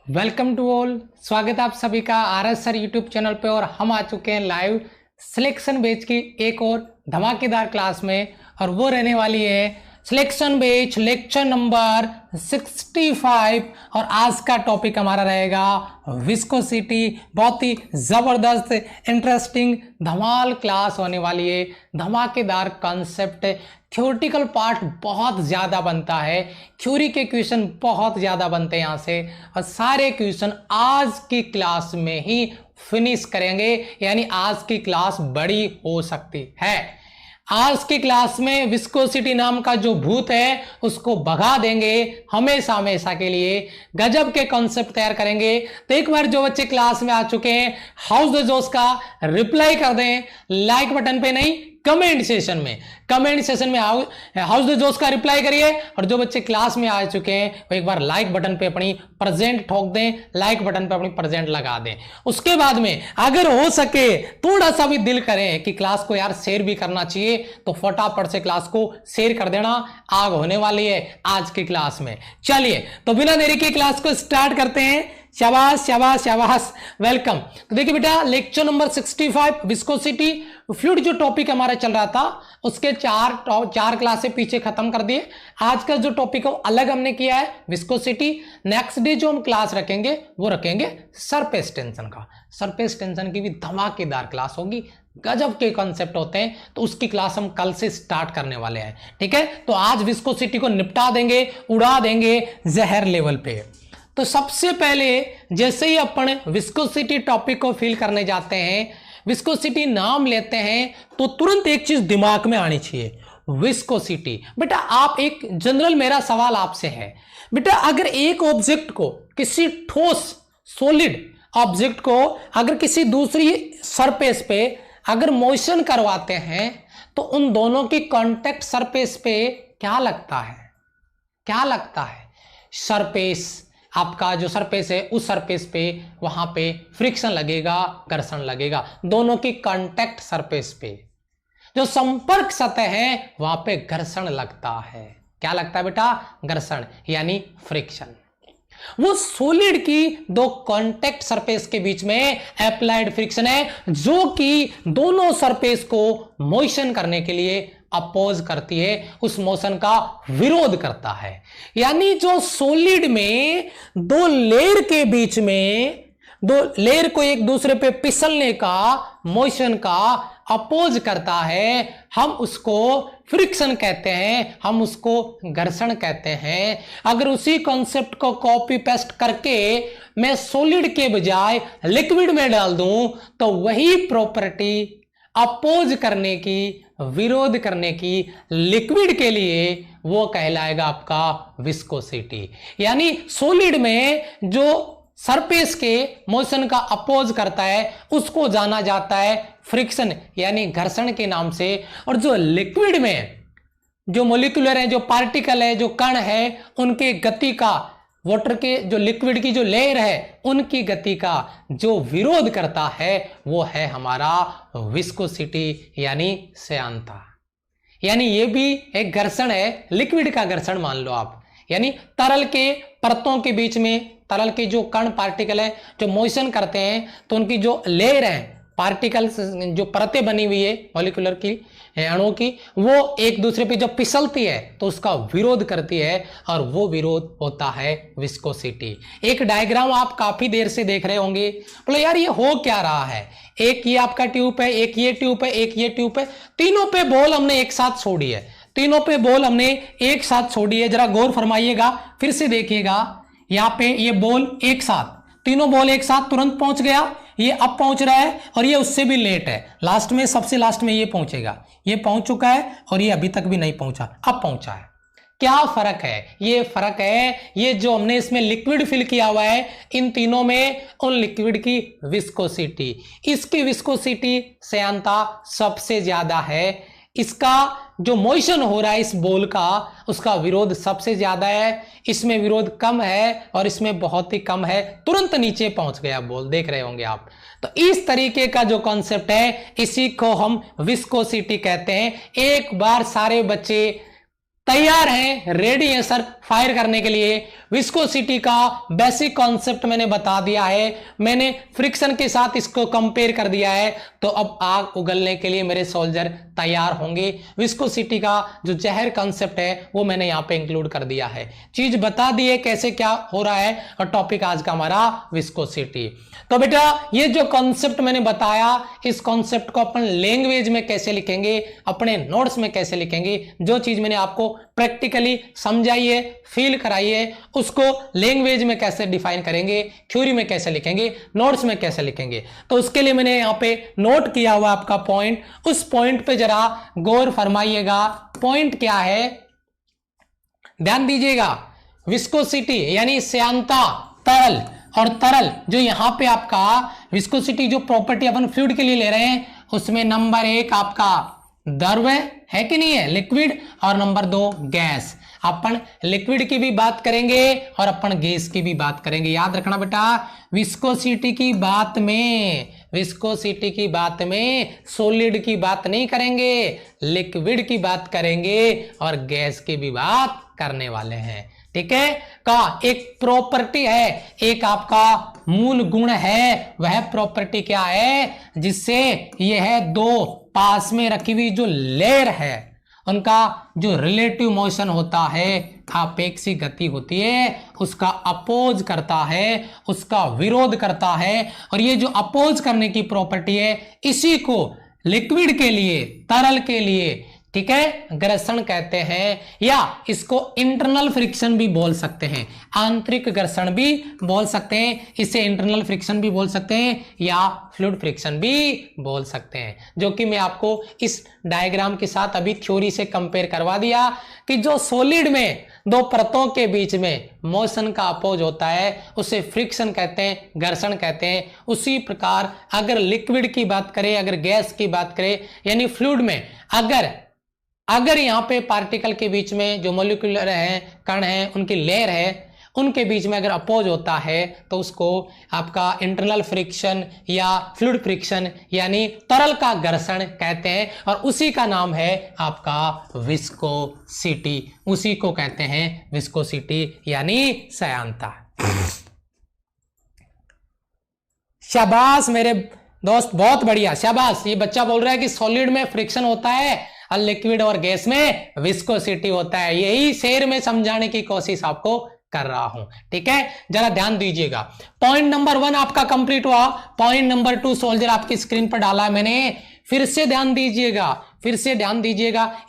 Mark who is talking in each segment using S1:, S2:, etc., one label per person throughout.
S1: Welcome to all. स्वागत है आप सभी का आरएस सर यूट्यूब चैनल पे। और हम आ चुके हैं लाइव सिलेक्शन बेच की एक और धमाकेदार क्लास में, और वो रहने वाली है सिलेक्शन बेच लेक्चर नंबर 65। और आज का टॉपिक हमारा रहेगा विस्कोसिटी। बहुत ही जबरदस्त इंटरेस्टिंग धमाल क्लास होने वाली है, धमाकेदार कॉन्सेप्ट। थ्योरेटिकल पार्ट बहुत ज़्यादा बनता है, थ्योरी के क्वेश्चन बहुत ज़्यादा बनते हैं यहाँ से, और सारे क्वेश्चन आज की क्लास में ही फिनिश करेंगे। यानी आज की क्लास बड़ी हो सकती है। आज की क्लास में विस्कोसिटी नाम का जो भूत है उसको भगा देंगे हमेशा हमेशा के लिए। गजब के कॉन्सेप्ट तैयार करेंगे। तो एक बार जो बच्चे क्लास में आ चुके हैं हाउस द जोश का रिप्लाई कर दें, लाइक बटन पे नहीं कमेंट सेशन में हाउस द जोश का रिप्लाई करिए। और जो बच्चे क्लास में आ चुके हैं वो एक बार लाइक बटन पे अपनी प्रेजेंट ठोक दें, लाइक बटन पे अपनी प्रेजेंट लगा दें। उसके बाद में अगर हो सके थोड़ा सा भी दिल करें कि क्लास को यार शेयर भी करना चाहिए, तो फटाफट से क्लास को शेयर कर देना। आग होने वाली है आज की क्लास में। चलिए तो बिना देरी के क्लास को स्टार्ट करते हैं। शाबाश शाबाश शाबाश, वेलकम। तो देखिए बेटा, लेक्चर नंबर 65 विस्कोसिटी फ्लूइड जो टॉपिक हमारा चल रहा था उसके चार क्लासें पीछे खत्म कर दिए। आज का जो टॉपिक है अलग हमने किया है विस्कोसिटी। नेक्स्ट डे जो हम क्लास रखेंगे वो रखेंगे सरफेस टेंशन का। सरफेस टेंशन की भी धमाकेदार क्लास होगी, गजब के कॉन्सेप्ट होते हैं। तो उसकी क्लास हम कल से स्टार्ट करने वाले हैं, ठीक है। तो आज विस्कोसिटी को निपटा देंगे, उड़ा देंगे जहर लेवल पे। तो सबसे पहले जैसे ही अपन विस्कोसिटी टॉपिक को फील करने जाते हैं, विस्कोसिटी नाम लेते हैं, तो तुरंत एक चीज दिमाग में आनी चाहिए, विस्कोसिटी। बेटा आप एक जनरल मेरा सवाल आपसे है, बेटा अगर एक ऑब्जेक्ट को, किसी ठोस सॉलिड ऑब्जेक्ट को अगर किसी दूसरी सरफेस पे अगर मोशन करवाते हैं, तो उन दोनों की कांटेक्ट सरफेस पे क्या लगता है? क्या लगता है? सरफेस, आपका जो सरफेस है उस सरफेस पे वहां पे फ्रिक्शन लगेगा, घर्षण लगेगा। दोनों की कांटेक्ट सरफेस पे जो संपर्क सतह है वहां पे घर्षण लगता है। क्या लगता है बेटा? घर्षण यानी फ्रिक्शन। वो सॉलिड की दो कांटेक्ट सरफेस के बीच में अप्लाइड फ्रिक्शन है, जो कि दोनों सरफेस को मोशन करने के लिए अपोज करती है, उस मोशन का विरोध करता है। यानी जो सॉलिड में दो लेयर के बीच में, दो लेयर को एक दूसरे पे फिसलने का, मोशन का अपोज करता है, हम उसको फ्रिक्शन कहते हैं, हम उसको घर्षण कहते हैं। अगर उसी कॉन्सेप्ट को कॉपी पेस्ट करके मैं सॉलिड के बजाय लिक्विड में डाल दूं, तो वही प्रॉपर्टी अपोज करने की, विरोध करने की लिक्विड के लिए वो कहलाएगा आपका विस्कोसिटी। यानी सॉलिड में जो सरफेस के मोशन का अपोज करता है उसको जाना जाता है फ्रिक्शन यानी घर्षण के नाम से। और जो लिक्विड में जो मोलिकुलर है, जो पार्टिकल है, जो कण है, उनके गति का, वाटर के जो लिक्विड की जो लेयर है उनकी गति का जो विरोध करता है वो है हमारा विस्कोसिटी यानी श्यानता। यानी ये भी एक घर्षण है, लिक्विड का घर्षण मान लो आप। यानी तरल के परतों के बीच में, तरल के जो कण पार्टिकल है जो मोशन करते हैं, तो उनकी जो लेयर है, पार्टिकल्स जो परतें बनी हुई है मॉलिक्यूलर की, अणुओं की, वो एक दूसरे पे जब फिसलती है तो उसका विरोध करती है, और वो विरोध होता है विस्कोसिटी। एक डायग्राम आप काफी देर से देख रहे होंगे, बोले यार ये हो क्या रहा है? एक ये आपका ट्यूब है, एक ये ट्यूब है, एक ये ट्यूब है, तीनों पे बॉल हमने एक साथ छोड़ी है, तीनों पे बॉल हमने एक साथ छोड़ी है। जरा गौर फरमाइएगा, फिर से देखिएगा, यहाँ पे ये बॉल एक साथ, तीनों बॉल एक साथ तुरंत पहुंच गया, ये अब पहुंच रहा है, और ये उससे भी लेट है, लास्ट में, सबसे लास्ट में ये पहुंचेगा। ये पहुंच चुका है और ये अभी तक भी नहीं पहुंचा, अब पहुंचा है। क्या फर्क है? ये फर्क है, ये जो हमने इसमें लिक्विड फिल किया हुआ है, इन तीनों में उन लिक्विड की विस्कोसिटी, इसकी विस्कोसिटी श्यानता सबसे ज्यादा है। इसका जो मोशन हो रहा है इस बॉल का, उसका विरोध सबसे ज्यादा है, इसमें विरोध कम है और इसमें बहुत ही कम है, तुरंत नीचे पहुंच गया बॉल, देख रहे होंगे आप। तो इस तरीके का जो कॉन्सेप्ट है इसी को हम विस्कोसिटी कहते हैं। एक बार सारे बच्चे तैयार हैं, रेडी हैं सर फायर करने के लिए। विस्कोसिटी का बेसिक कॉन्सेप्ट मैंने बता दिया है, मैंने फ्रिक्शन के साथ इसको कंपेयर कर दिया है, तो अब आग उगलने के लिए मेरे सोल्जर तैयार होंगे। विस्कोसिटी का जो जहर कॉन्सेप्ट है वो मैंने यहां पे इंक्लूड कर दिया है, चीज बता दी है कैसे क्या हो रहा है, और टॉपिक आज का हमारा विस्कोसिटी। तो बेटा ये जो कॉन्सेप्ट मैंने बताया, इस कॉन्सेप्ट को अपन लैंग्वेज में कैसे लिखेंगे, अपने नोट्स में कैसे लिखेंगे, जो चीज मैंने आपको प्रैक्टिकली समझाई है, फील कराई है, उसको लैंग्वेज में कैसे डिफाइन करेंगे, थ्योरी में कैसे लिखेंगे, नोट्स में कैसे लिखेंगे। तो उसके लिए मैंने यहां पे नोट किया हुआ आपका पॉइंट, उस पॉइंट पे जरा गौर फरमाइएगा। पॉइंट क्या है, ध्यान दीजिएगा। विस्कोसिटी यानी श्यानता, तरल, और तरल जो यहां पे आपका विस्कोसिटी जो प्रॉपर्टी अपन फ्लूइड के लिए ले रहे हैं, उसमें नंबर 1 आपका द्रव है कि नहीं है, लिक्विड, और नंबर 2 गैस। अपन लिक्विड की भी बात करेंगे और अपन गैस की भी बात करेंगे। याद रखना बेटा, विस्कोसिटी की बात में सॉलिड की बात नहीं करेंगे, लिक्विड की बात करेंगे और गैस की भी बात करने वाले हैं। ठीक है, का एक प्रॉपर्टी है, एक आपका मूल गुण है, वह प्रॉपर्टी क्या है, जिससे यह दो पास में रखी हुई जो लेयर है उनका जो रिलेटिव मोशन होता है, आपेक्षिक गति होती है, उसका अपोज करता है, उसका विरोध करता है। और ये जो अपोज करने की प्रॉपर्टी है, इसी को लिक्विड के लिए, तरल के लिए, ठीक है, घर्षण कहते हैं, या इसको इंटरनल फ्रिक्शन भी बोल सकते हैं, आंतरिक घर्षण भी बोल सकते हैं, इसे इंटरनल फ्रिक्शन भी बोल सकते हैं या फ्लूइड फ्रिक्शन भी बोल सकते हैं, जो कि मैं आपको इस डायग्राम के साथ अभी थ्योरी से कंपेयर करवा दिया कि जो सॉलिड में दो परतों के बीच में मोशन का अपोज होता है उसे फ्रिक्शन कहते हैं, घर्षण कहते हैं। उसी प्रकार अगर लिक्विड की बात करें, अगर गैस की बात करें, यानी फ्लूइड में अगर यहां पे पार्टिकल के बीच में जो मॉलिक्यूलर है, कण है, उनकी लेयर है, उनके बीच में अगर अपोज होता है तो उसको आपका इंटरनल फ्रिक्शन या फ्लूइड फ्रिक्शन यानी तरल का घर्षण कहते हैं, और उसी का नाम है आपका विस्कोसिटी। उसी को कहते हैं विस्कोसिटी यानी श्यानता। शाबाश मेरे दोस्त, बहुत बढ़िया, शाबाश। ये बच्चा बोल रहा है कि सॉलिड में फ्रिक्शन होता है और लिक्विड और गैस में विस्कोसिटी होता है। यही शेर में समझाने की कोशिश आपको कर रहा हूं। ठीक है, जरा ध्यान दीजिएगा। पॉइंट नंबर 1 आपका कंप्लीट हुआ। पॉइंट नंबर 2 सोल्जर आपकी स्क्रीन पर डाला है मैंने, फिर से ध्यान दीजिएगा।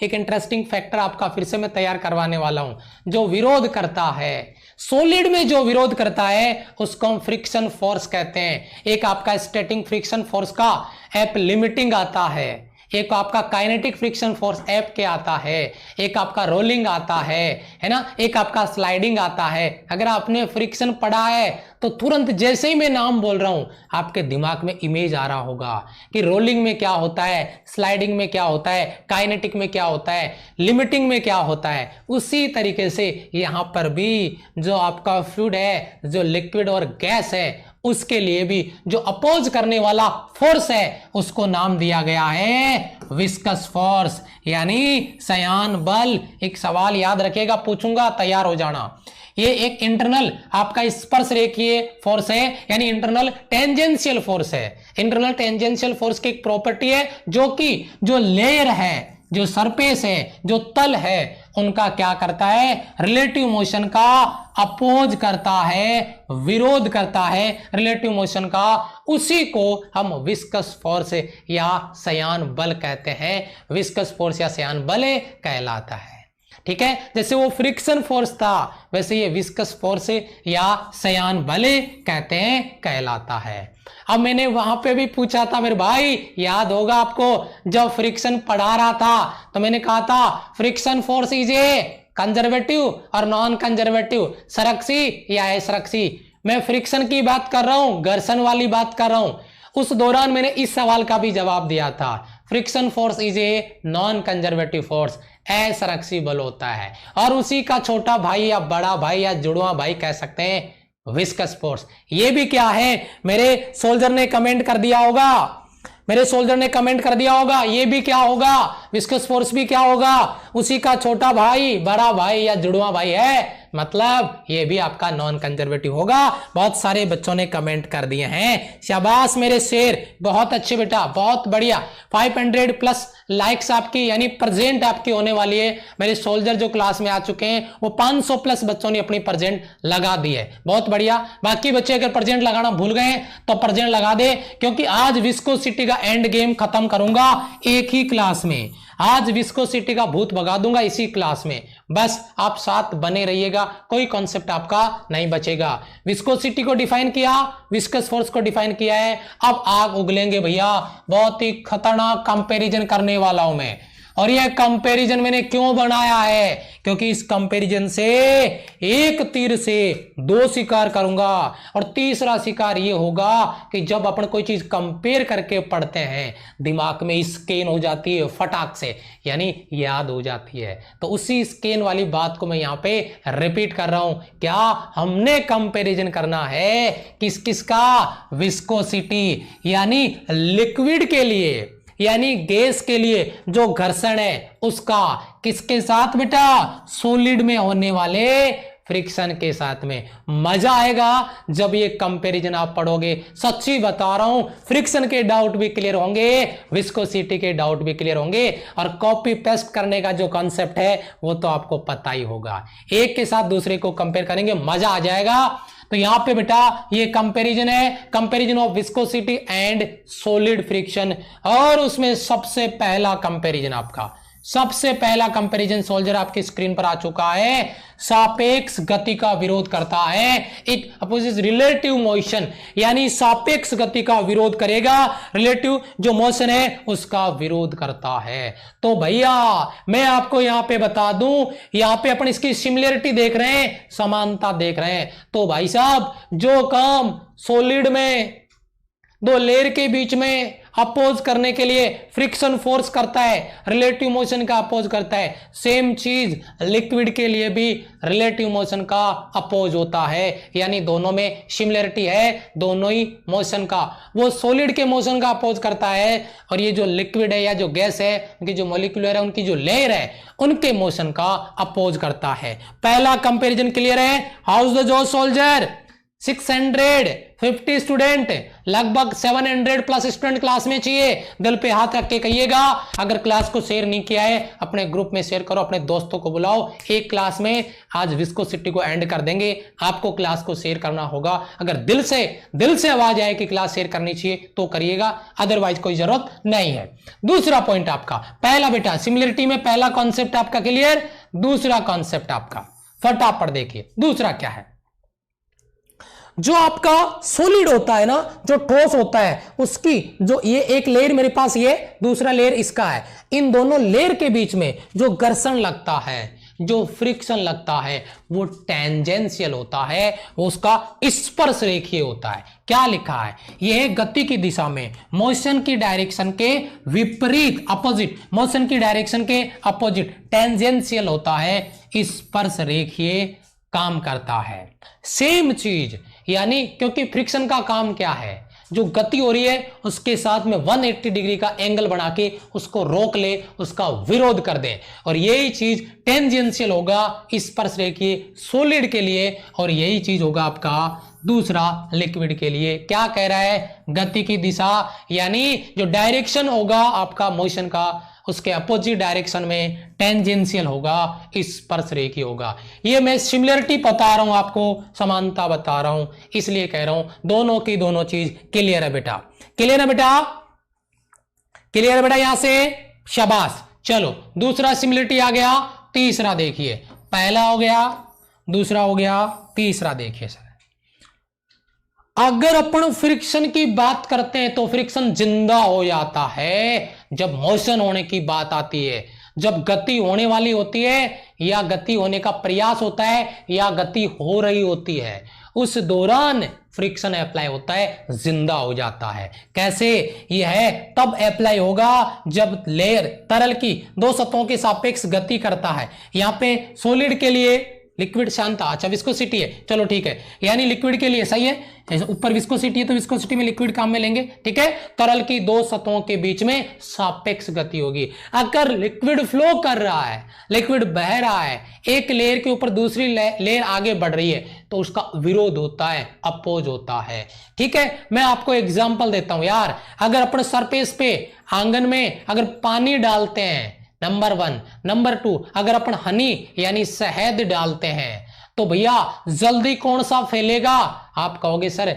S1: एक इंटरेस्टिंग फैक्टर आपका फिर से मैं तैयार करवाने वाला हूं। जो विरोध करता है, सॉलिड में जो विरोध करता है उसको हम फ्रिक्शन फोर्स कहते हैं। एक आपका स्टैटिक फ्रिक्शन फोर्स का एप लिमिटिंग आता है, एक आपका काइनेटिक फ्रिक्शन फोर्स एफ के आता है, एक आपका रोलिंग आता है ना, एक आपका स्लाइडिंग आता है। अगर आपने फ्रिक्शन पढ़ा है तो तुरंत जैसे ही मैं नाम बोल रहा हूं आपके दिमाग में इमेज आ रहा होगा कि रोलिंग में क्या होता है, स्लाइडिंग में क्या होता है, काइनेटिक में क्या होता है, लिमिटिंग में क्या होता है। उसी तरीके से यहां पर भी जो आपका फ्लूइड है, जो लिक्विड और गैस है, उसके लिए भी जो अपोज करने वाला फोर्स है उसको नाम दिया गया है विस्कस फोर्स यानी श्यान बल। एक सवाल याद रखिएगा, पूछूंगा, तैयार हो जाना। ये एक इंटरनल आपका स्पर्श रेखीय फोर्स है, यानी इंटरनल टेंजेंशियल फोर्स है। इंटरनल टेंजेंशियल फोर्स की एक प्रॉपर्टी है जो कि जो लेयर है, जो सरफेस है, जो तल है, उनका क्या करता है, रिलेटिव मोशन का अपोज करता है, विरोध करता है रिलेटिव मोशन का। उसी को हम विस्कस फोर्स या श्यान बल कहते हैं। विस्कस फोर्स या श्यान बल कहलाता है। ठीक है, जैसे वो फ्रिक्शन फोर्स था वैसे ये विस्कस फोर्स या श्यान बल कहते हैं, कहलाता है। अब मैंने वहां पे भी पूछा था मेरे भाई, याद होगा आपको, जब फ्रिक्शन पढ़ा रहा था तो मैंने कहा था friction force is A conservative और नॉन कंजर्वेटिव, संरक्षी या असंरक्षी। मैं फ्रिक्शन की बात कर रहा हूं, घर्षण वाली बात कर रहा हूं। उस दौरान मैंने इस सवाल का भी जवाब दिया था, friction force is a non conservative force, असंरक्षी बल होता है। और उसी का छोटा भाई या बड़ा भाई या जुड़वा भाई कह सकते हैं विस्कस फोर्स। ये भी क्या है, मेरे सोल्जर ने कमेंट कर दिया होगा, मेरे सोल्जर ने कमेंट कर दिया होगा, ये भी क्या होगा, विस्कस फोर्स भी क्या होगा, उसी का छोटा भाई, बड़ा भाई या जुड़वा भाई है, मतलब ये भी आपका नॉन कंजर्वेटिव होगा। बहुत सारे बच्चों ने कमेंट कर दिए हैं, शाबाश मेरे शेर, बहुत अच्छे बेटा, बहुत बढ़िया। 500 प्लस लाइक्स आपकी यानी प्रेजेंट आपकी होने वाली है। मेरे सोल्जर जो क्लास में आ चुके हैं वो 500 प्लस बच्चों ने अपनी प्रेजेंट लगा दी है, बहुत बढ़िया। बाकी बच्चे अगर प्रेजेंट लगाना भूल गए तो प्रेजेंट लगा दे, क्योंकि आज विस्कोसिटी का एंड गेम खत्म करूंगा एक ही क्लास में। आज विस्कोसिटी का भूत भगा दूंगा इसी क्लास में, बस आप साथ बने रहिएगा, कोई कॉन्सेप्ट आपका नहीं बचेगा। विस्कोसिटी को डिफाइन किया, विस्कस फोर्स को डिफाइन किया है, अब आग उगलेंगे भैया, बहुत ही खतरनाक कंपैरिजन करने वाला हूं मैं। और यह कंपैरिजन मैंने क्यों बनाया है, क्योंकि इस कंपैरिजन से एक तीर से दो शिकार करूंगा। और तीसरा शिकार यह होगा कि जब अपन कोई चीज कंपेयर करके पढ़ते हैं दिमाग में स्कैन हो जाती है फटाक से, यानी याद हो जाती है। तो उसी स्कैन वाली बात को मैं यहां पे रिपीट कर रहा हूं। क्या हमने कंपैरिजन करना है किस किस का, विस्कोसिटी यानी लिक्विड के लिए, यानी गैस के लिए जो घर्षण है उसका, किसके साथ बेटा, सॉलिड में होने वाले फ्रिक्शन के साथ में। मजा आएगा जब ये कंपैरिजन आप पढ़ोगे, सच्ची बता रहा हूं, फ्रिक्शन के डाउट भी क्लियर होंगे, विस्कोसिटी के डाउट भी क्लियर होंगे, और कॉपी पेस्ट करने का जो कॉन्सेप्ट है वो तो आपको पता ही होगा। एक के साथ दूसरे को कंपेयर करेंगे, मजा आ जाएगा। तो यहां पे बेटा ये कंपैरिजन है, comparison of viscosity and solid friction, और उसमें सबसे पहला कंपैरिजन आपका, सबसे पहला कंपैरिजन सोल्जर आपकी स्क्रीन पर आ चुका है। सापेक्ष गति का विरोध करता है, इट अपोजेस रिलेटिव मोशन, यानी सापेक्ष गति का विरोध करेगा, रिलेटिव जो मोशन है उसका विरोध करता है। तो भैया मैं आपको यहां पे बता दूं, यहां पे अपन इसकी सिमिलरिटी देख रहे हैं, समानता देख रहे हैं। तो भाई साहब जो काम सॉलिड में दो लेयर के बीच में अपोज करने के लिए फ्रिक्शन फोर्स करता है, रिलेटिव मोशन का अपोज करता है, सेम चीज लिक्विड के लिए भी रिलेटिव मोशन का अपोज होता है, यानी दोनों में सिमिलरिटी है, दोनों ही मोशन का। वो सॉलिड के मोशन का अपोज करता है, और ये जो लिक्विड है या जो गैस है, उनकी जो मॉलिक्यूलर है, उनकी जो लेयर है, उनके मोशन का अपोज करता है। पहला कंपैरिजन क्लियर है। हाउस द जो सोल्जर 650 स्टूडेंट, लगभग 700 प्लस स्टूडेंट क्लास में चाहिए। दिल पे हाथ रख के कहिएगा, अगर क्लास को शेयर नहीं किया है अपने ग्रुप में शेयर करो, अपने दोस्तों को बुलाओ, एक क्लास में आज विस्कोसिटी को एंड कर देंगे। आपको क्लास को शेयर करना होगा, अगर दिल से आवाज आए कि क्लास शेयर करनी चाहिए तो करिएगा, अदरवाइज कोई जरूरत नहीं है। दूसरा पॉइंट आपका, पहला बेटा सिमिलरिटी में पहला कॉन्सेप्ट आपका क्लियर, दूसरा कॉन्सेप्ट आपका फटाफट देखिए। दूसरा क्या है, जो आपका सॉलिड होता है ना, जो ठोस होता है, उसकी जो ये एक लेयर मेरे पास, ये दूसरा लेयर इसका है, इन दोनों लेयर के बीच में जो घर्षण लगता है, जो फ्रिक्शन लगता है, वो टेंजेंशियल होता है, वो उसका स्पर्श रेखीय होता है। क्या लिखा है, यह गति की दिशा में मोशन की डायरेक्शन के विपरीत, अपोजिट, मोशन की डायरेक्शन के अपोजिट टेंजेंशियल होता है, स्पर्श रेखीय काम करता है। सेम चीज, यानी क्योंकि फ्रिक्शन का काम क्या है, जो गति हो रही है उसके साथ में 180 डिग्री का एंगल बना के उसको रोक ले, उसका विरोध कर दे, और यही चीज टेंजेंशियल होगा स्पर्श रेखीय सॉलिड के लिए, और यही चीज होगा आपका दूसरा लिक्विड के लिए। क्या कह रहा है, गति की दिशा, यानी जो डायरेक्शन होगा आपका मोशन का, उसके अपोजिट डायरेक्शन में टेंजेंशियल होगा, स्पर्श रेखीय होगा। ये मैं सिमिलरिटी बता रहा हूं आपको, समानता बता रहा हूं, इसलिए कह रहा हूं दोनों की दोनों चीज क्लियर है बेटा, क्लियर है बेटा, क्लियर है बेटा यहां से, शाबाश। चलो दूसरा सिमिलरिटी आ गया, तीसरा देखिए, पहला हो गया, दूसरा हो गया, तीसरा देखिए सर। अगर अपन फ्रिक्शन की बात करते हैं तो फ्रिक्शन जिंदा हो जाता है जब मोशन होने की बात आती है, जब गति होने वाली होती है, या गति होने का प्रयास होता है, या गति हो रही होती है, उस दौरान फ्रिक्शन अप्लाई होता है, जिंदा हो जाता है। कैसे, यह है तब अप्लाई होगा जब लेयर तरल की दो सतहों के सापेक्ष गति करता है। यहां पे सॉलिड के लिए लिक्विड शांत था, अच्छा विस्कोसिटी है, चलो ठीक है, यानी लिक्विड के लिए सही है, ऊपर विस्कोसिटी है तो विस्कोसिटी में लिक्विड काम में लेंगे, ठीक है। तरल की दो सतहों के बीच में सापेक्ष गति होगी। अगर लिक्विड फ्लो कर रहा है, लिक्विड बह रहा है, एक लेयर के ऊपर दूसरी लेयर आगे बढ़ रही है, तो उसका विरोध होता है, अपोज होता है, ठीक है। मैं आपको एग्जांपल देता हूं यार, अगर अपन सरफेस पे आंगन में अगर पानी डालते हैं, नंबर 1, नंबर 2 अगर अपन हनी यानी शहद डालते हैं, तो भैया जल्दी कौन सा फैलेगा? आप कहोगे सर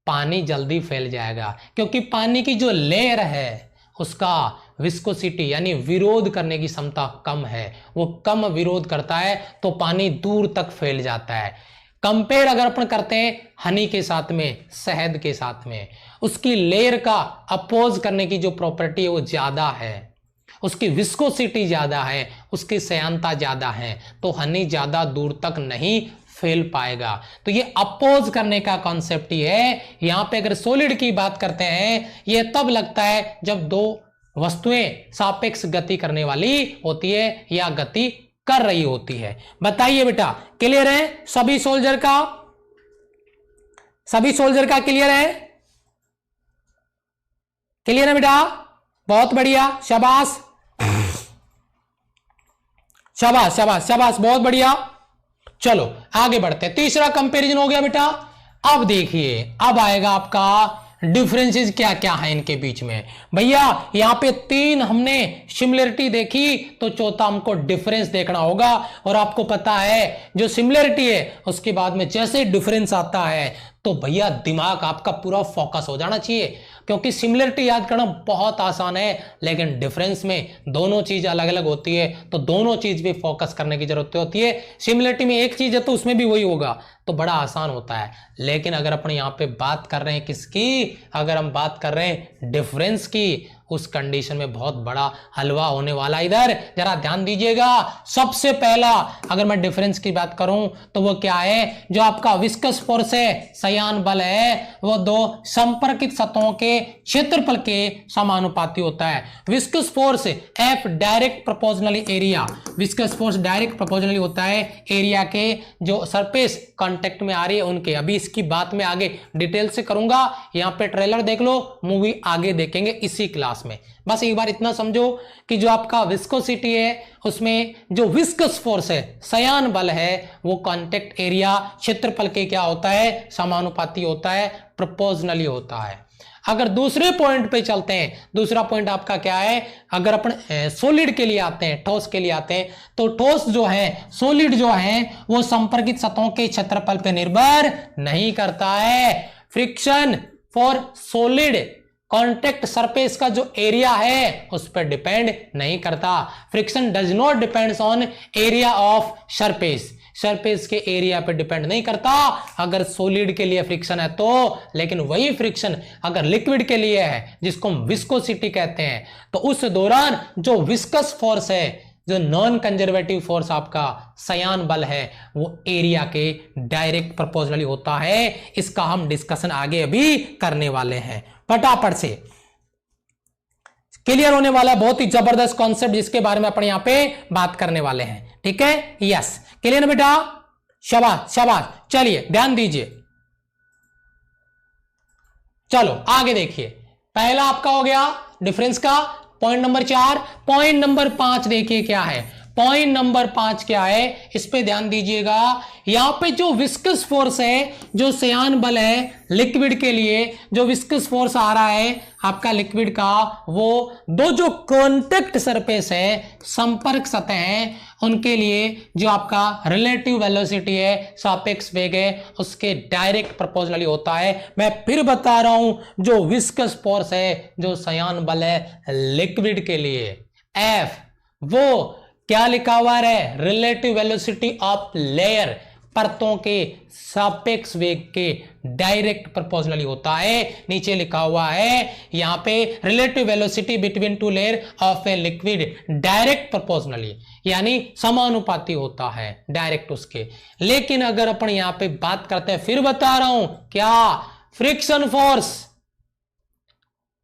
S1: पानी जल्दी फैल जाएगा, क्योंकि पानी की जो लेयर है उसका विस्कोसिटी यानी विरोध करने की क्षमता कम है, वो कम विरोध करता है तो पानी दूर तक फैल जाता है। कंपेयर अगर अपन करते हैं हनी के साथ में, शहद के साथ में, उसकी लेयर का अपोज करने की जो प्रॉपर्टी है वो ज्यादा है, उसकी विस्कोसिटी ज्यादा है, उसकी श्यानता ज्यादा है, तो हनी ज्यादा दूर तक नहीं फैल पाएगा। तो ये अपोज करने का कॉन्सेप्ट ही है। यहां पे अगर सॉलिड की बात करते हैं, ये तब लगता है जब दो वस्तुएं सापेक्ष गति करने वाली होती है या गति कर रही होती है। बताइए बेटा, क्लियर है सभी सोल्जर का? सभी सोल्जर का क्लियर है? क्लियर है बेटा? बहुत बढ़िया, शाबाश शाबाश शाबाश शाबाश, बहुत बढ़िया। चलो आगे बढ़ते हैं, तीसरा कंपैरिजन हो गया बेटा। अब देखिए, अब आएगा आपका डिफरेंसेस क्या क्या है इनके बीच में। भैया यहां पे 3 हमने सिमिलरिटी देखी, तो चौथा हमको डिफरेंस देखना होगा। और आपको पता है जो सिमिलरिटी है उसके बाद में जैसे डिफरेंस आता है तो भैया दिमाग आपका पूरा फोकस हो जाना चाहिए, क्योंकि सिमिलरिटी याद करना बहुत आसान है, लेकिन डिफरेंस में दोनों चीज अलग अलग होती है, तो दोनों चीज भी फोकस करने की जरूरत होती है। सिमिलरिटी में एक चीज है तो उसमें भी वही होगा, तो बड़ा आसान होता है। लेकिन अगर अपन यहां पे बात कर रहे हैं किसकी, अगर हम बात कर रहे हैं डिफरेंस की, उस कंडीशन में बहुत बड़ा हलवा होने वाला। इधर जरा ध्यान दीजिएगा। सबसे पहला अगर मैं डिफरेंस की बात करूं तो वो क्या है, जो आपका विस्कस फोर्स है, सयान बल है, वो दो संपर्कित सतहों के क्षेत्रफल के समानुपाती होता है। Viscous force F direct proportionally area, viscous force direct proportionally होता है एरिया के जो सरफेस कांटेक्ट में आ रही है उनके। अभी इसकी बात मैं आगे डिटेल से करूंगा, यहां पे ट्रेलर देख लो, मूवी आगे देखेंगे इसी क्लास में। बस एक बार इतना समझो कि जो आपका विस्कोसिटी है उसमें जो विस्कस फोर्स है, सयान बल है, वो कांटेक्ट एरिया क्षेत्रफल के क्या होता है, समानुपाती होता है, प्रोपोर्शनली होता है। अगर दूसरे पॉइंट पे चलते हैं, दूसरा पॉइंट आपका क्या है, अगर अपन सॉलिड के लिए आते हैं, ठोस के लिए आते हैं, तो ठोस जो है, सॉलिड जो है, वो संपर्कित सतहों के क्षेत्रफल पे निर्भर नहीं करता है। Friction for solid contact surface का जो एरिया है उस पर डिपेंड नहीं करता। Friction does not depends on area of surface, surface के एरिया पे डिपेंड नहीं करता अगर सॉलिड के लिए फ्रिक्शन है तो। लेकिन वही फ्रिक्शन अगर लिक्विड के लिए है, जिसको हम विस्कोसिटी कहते हैं, तो उस दौरान जो विस्कस फोर्स है, जो नॉन कंजर्वेटिव फोर्स आपका सयान बल है, वो एरिया के डायरेक्ट प्रोपोर्शनली होता है। इसका हम डिस्कशन आगे अभी करने वाले हैं। फटाफट से क्लियर होने वाला बहुत ही जबरदस्त कॉन्सेप्ट, जिसके बारे में अपन यहां पे बात करने वाले हैं। ठीक है, यस, क्लियर है बेटा? शाबाश शाबाश। चलिए ध्यान दीजिए, चलो आगे देखिए। पहला आपका हो गया डिफरेंस का पॉइंट नंबर 4। पॉइंट नंबर 5 देखिए क्या है। पॉइंट नंबर 5 क्या है, इस पे ध्यान दीजिएगा। यहां पे जो विस्कस फोर्स है, जो सयान बल है लिक्विड के लिए, जो विस्कस फोर्स आ रहा है आपका लिक्विड का, वो दो जो कॉन्टेक्ट सरफेस है, संपर्क सतह है, उनके लिए जो आपका रिलेटिव वेलोसिटी है, सापेक्ष वेग है, उसके डायरेक्ट प्रोपोर्शनली होता है। मैं फिर बता रहा हूं, जो विस्कस फोर्स है, जो सयान बल है लिक्विड के लिए, F, वो क्या लिखा हुआ है, रिलेटिव वेलोसिटी ऑफ लेयर, परतों के सापेक्ष वेग के डायरेक्ट प्रोपोर्शनली होता है। नीचे लिखा हुआ है यहां पे relative velocity between two layer of a liquid direct proportionally, यानी समानुपाती होता है डायरेक्ट उसके। लेकिन अगर अपन यहां पे बात करते हैं, फिर बता रहा हूं क्या, फ्रिक्शन फोर्स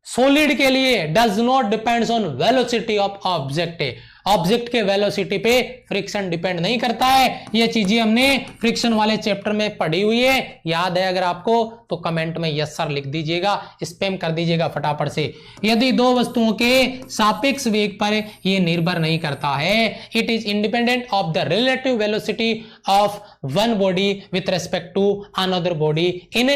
S1: सॉलिड के लिए does not depends on velocity of object, object के वेलोसिटी पे फ्रिक्शन डिपेंड नहीं करता है। ये चीजें हमने फ्रिक्शन वाले चैप्टर में पढ़ी हुई है, याद है अगर आपको तो कमेंट में यस सर लिख दीजिएगा, स्पैम कर दीजिएगा फटाफट से। यदि दो वस्तुओं के सापेक्ष वेग पर ये निर्भर नहीं करता है, it is independent of the relative velocity of one body with respect to another body in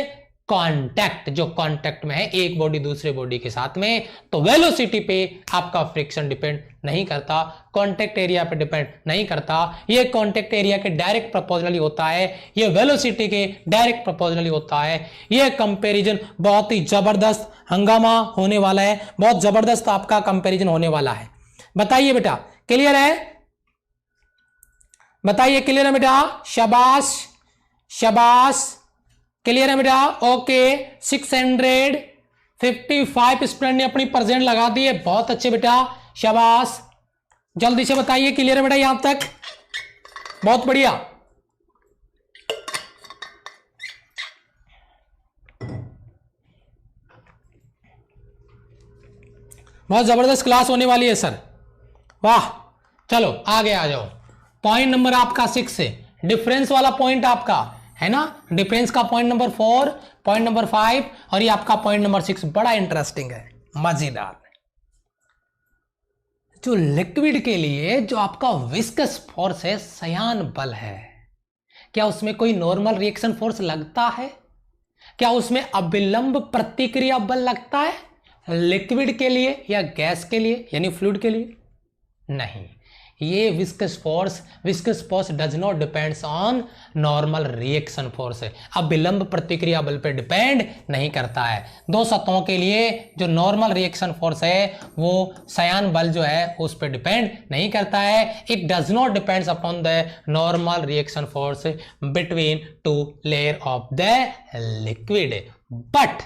S1: contact, जो कांटेक्ट में है एक बॉडी दूसरे बॉडी के साथ में, तो वेलोसिटी पे आपका फ्रिक्शन डिपेंड नहीं करता, कांटेक्ट एरिया पे डिपेंड नहीं करता। ये कांटेक्ट एरिया के डायरेक्ट प्रोपोर्शनली होता है, ये वेलोसिटी के डायरेक्ट प्रोपोर्शनली होता है। ये कंपैरिजन बहुत ही जबरदस्त हंगामा होने वाला है, बहुत जबरदस्त आपका कंपैरिजन होने वाला है। बताइए बेटा क्लियर है? बताइए क्लियर है बेटा? शाबाश शाबाश, क्लियर है बेटा? ओके 655 स्टूडेंट ने अपनी प्रेजेंट लगा दी है, बहुत अच्छे बेटा, शाबाश। जल्दी से बताइए क्लियर है बेटा यहां तक? बहुत बढ़िया। बहुत जबरदस्त क्लास होने वाली है सर, वाह। चलो आगे आ जाओ। पॉइंट नंबर आपका 6 है, डिफरेंस वाला पॉइंट आपका है ना, डिफरेंस का पॉइंट नंबर 4, पॉइंट नंबर 5 और ये आपका पॉइंट नंबर 6 बड़ा इंटरेस्टिंग है, मजेदार। जो लिक्विड के लिए जो आपका विस्कस फोर्स है, सयान बल है, क्या उसमें कोई नॉर्मल रिएक्शन फोर्स लगता है? क्या उसमें अविलंब प्रतिक्रिया बल लगता है लिक्विड के लिए या गैस के लिए यानी फ्लूइड के लिए? नहीं, ये viscous force does not depends on normal reaction force है, अब विलंब प्रतिक्रिया बल पे डिपेंड नहीं करता है। दो सतहों के लिए जो नॉर्मल रिएक्शन फोर्स है वो सयान बल जो है उस पे डिपेंड नहीं करता है। It does not depends upon the normal reaction force between two layer of the liquid. But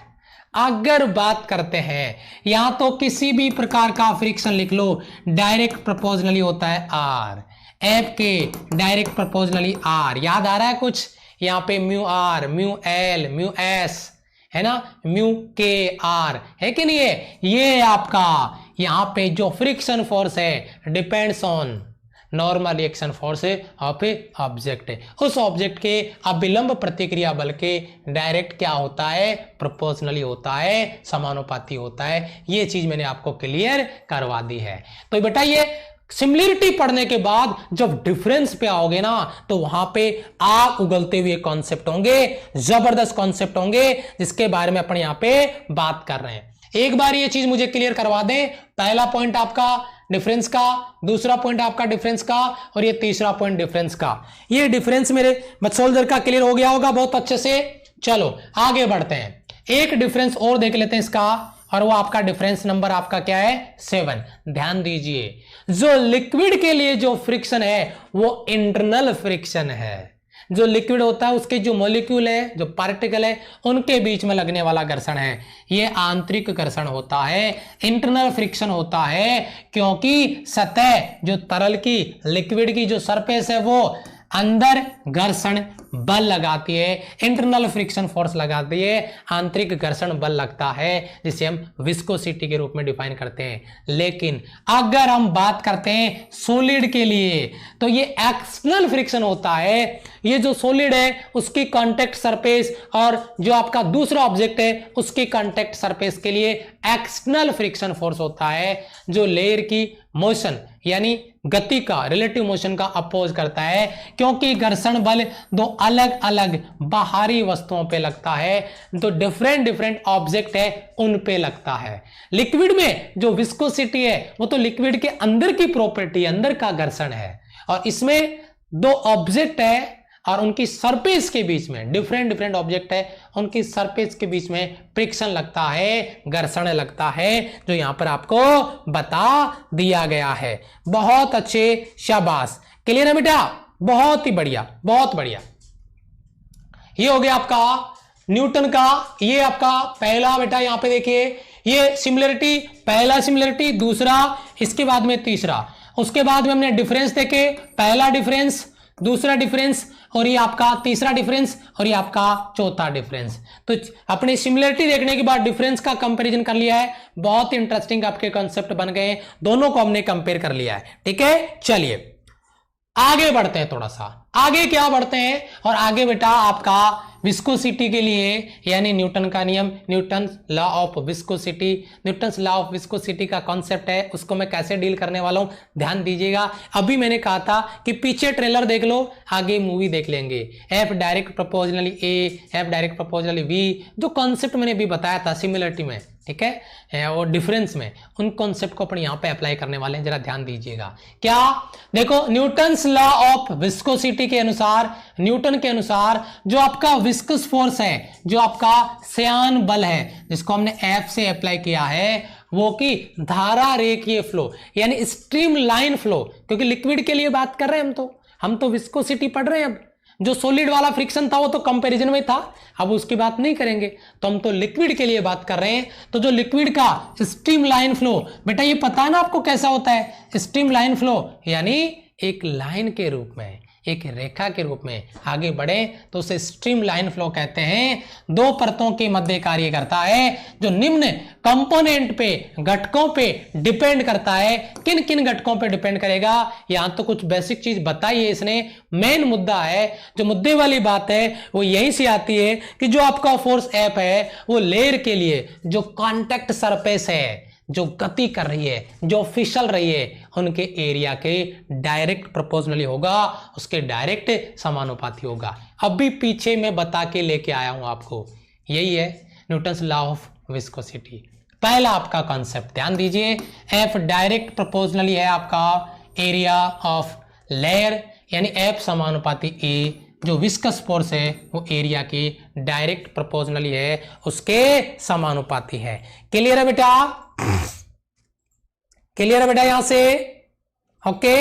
S1: अगर बात करते हैं यहां तो किसी भी प्रकार का फ्रिक्शन लिख लो, डायरेक्ट प्रोपोर्शनली होता है आर, एफ के डायरेक्ट प्रोपोर्शनली आर, याद आ रहा है कुछ? यहां पे mu r, mu l, mu s है ना, म्यू के आर है कि नहीं है? ये आपका यहां पे जो फ्रिक्शन फोर्स है depends on normal reaction force of A object है, उस ऑब्जेक्ट के अविलंब प्रतिक्रिया बल के डायरेक्ट क्या होता है? प्रोपोर्शनली होता है, समानुपाती होता है। ये चीज मैंने आपको क्लियर करवा दी है। तो बेटा ये सिमिलरिटी पढ़ने के बाद जब डिफरेंस पे आओगे ना तो वहां पे आग उगलते हुए कॉन्सेप्ट होंगे, जबरदस्त कॉन्सेप्ट होंगे जिसके बारे में अपन यहां पे बात कर रहे हैं। एक बार ये चीज मुझे क्लियर करवा दें, पहला पॉइंट आपका डिफरेंस का, दूसरा पॉइंट आपका डिफरेंस का और ये तीसरा पॉइंट डिफरेंस का। ये डिफरेंस मेरे सोल्जर का क्लियर हो गया होगा बहुत अच्छे से। चलो आगे बढ़ते हैं, एक डिफरेंस और देख लेते हैं इसका, और वो आपका डिफरेंस नंबर आपका क्या है? 7। ध्यान दीजिए, जो लिक्विड के लिए जो फ्रिक्शन है वो इंटरनल फ्रिक्शन है। जो लिक्विड होता है उसके जो मॉलिक्यूल है, जो पार्टिकल है, उनके बीच में लगने वाला घर्षण है, ये आंतरिक घर्षण होता है, इंटरनल फ्रिक्शन होता है। क्योंकि सतह जो तरल की, लिक्विड की जो सरफेस है वो अंदर घर्षण बल लगाती है, इंटरनल फ्रिक्शन फोर्स लगाती है, आंतरिक घर्षण बल लगता है जिसे हम विस्कोसिटी के रूप में डिफाइन करते हैं। लेकिन अगर हम बात करते हैं सॉलिड के लिए तो ये एक्सटर्नल फ्रिक्शन होता है। ये जो सॉलिड है उसकी कांटेक्ट सरफेस और जो आपका दूसरा ऑब्जेक्ट है उसकी कांटेक्ट सरफेस के लिए एक्सटर्नल फ्रिक्शन फोर्स होता है, जो लेयर की मोशन यानी गति का, रिलेटिव मोशन का अपोज करता है। क्योंकि घर्षण बल दो अलग अलग बाहरी वस्तुओं पे लगता है, तो डिफरेंट ऑब्जेक्ट है उन पे लगता है। लिक्विड में जो विस्कोसिटी है वो तो लिक्विड के अंदर की प्रॉपर्टी, अंदर का घर्षण है, और इसमें दो ऑब्जेक्ट है और उनकी सरफेस के बीच में डिफरेंट ऑब्जेक्ट है, उनकी सरफेस के बीच में फ्रिक्शन लगता है, घर्षण लगता है, जो यहां पर आपको बता दिया गया है। बहुत अच्छे, शाबाश, क्लियर है बेटा? बहुत ही बढ़िया, बहुत बढ़िया। ये हो गया आपका न्यूटन का, ये आपका पहला बेटा, यहां पे देखिए ये सिमिलरिटी, पहला सिमिलरिटी, दूसरा, इसके बाद में तीसरा, उसके बाद में हमने डिफरेंस देखे, पहला डिफरेंस, दूसरा डिफरेंस, और ये आपका तीसरा डिफरेंस, और ये आपका चौथा डिफरेंस। तो अपनी सिमिलरिटी देखने के बाद डिफरेंस का कंपैरिजन कर लिया है, बहुत ही इंटरेस्टिंग आपके कॉन्सेप्ट बन गए, दोनों को हमने कंपेयर कर लिया है। ठीक है, चलिए आगे बढ़ते हैं, थोड़ा सा आगे क्या बढ़ते हैं, और आगे बेटा आपका विस्कोसिटी के लिए यानी न्यूटन का नियम, Newton law of viscosity, Newton law of viscosity का कॉन्सेप्ट है, उसको मैं कैसे डील करने वाला हूं ध्यान दीजिएगा। अभी मैंने कहा था कि पीछे ट्रेलर देख लो, आगे मूवी देख लेंगे। F direct proportionally a, f direct proportionally v, जो कॉन्सेप्ट मैंने अभी बताया था सिमिलरिटी में, ठीक है, और डिफरेंस में, उन कॉन्सेप्ट को अपन यहां पे अप्लाई करने वाले हैं, जरा ध्यान दीजिएगा। क्या देखो, न्यूटन्स लॉ ऑफ विस्कोसिटी के अनुसार, न्यूटन के अनुसार जो आपका विस्कस फोर्स है, जो आपका श्यान बल है, जिसको हमने एफ से अप्लाई किया है, वो कि धारा रेखीय फ्लो यानी स्ट्रीम लाइन फ्लो, क्योंकि लिक्विड के लिए बात कर रहे हैं हम तो विस्कोसिटी पढ़ रहे हैं। अब जो सॉलिड वाला फ्रिक्शन था वो तो कंपैरिजन में था, अब उसकी बात नहीं करेंगे, तो हम तो लिक्विड के लिए बात कर रहे हैं। तो जो लिक्विड का स्ट्रीम लाइन फ्लो, बेटा ये पता है ना आपको कैसा होता है स्ट्रीम लाइन फ्लो, यानी एक लाइन के रूप में, एक रेखा के रूप में आगे बढ़े तो उसे स्ट्रीम लाइन फ्लो कहते हैं। दो परतों के मध्य कार्य करता है, जो निम्न कंपोनेंट पे, घटकों पे डिपेंड करता है। किन किन घटकों पे डिपेंड करेगा, यहां तो कुछ बेसिक चीज बताई है इसने, मेन मुद्दा है, जो मुद्दे वाली बात है वो यहीं से आती है कि जो आपका फोर्स एफ है वो लेयर के लिए जो कॉन्टेक्ट सरफेस है, जो गति कर रही है, जो फिसल रही है, उनके एरिया के डायरेक्ट प्रोपोर्शनली होगा, उसके डायरेक्ट समानुपाती होगा। अब भी पीछे मैं बता के लेके आया हूं आपको, यही है न्यूटन्स लॉ ऑफ विस्कोसिटी। पहला आपका कॉन्सेप्ट ध्यान दीजिए, एफ डायरेक्ट प्रोपोर्शनली है आपका एरिया ऑफ लेयर, यानी एफ समानुपाती ए, जो विस्कस फोर्स है वो एरिया की डायरेक्ट प्रोपोर्शनली है, उसके समानुपाती है। क्लियर है बेटा, क्लियर है बेटा यहां से, ओके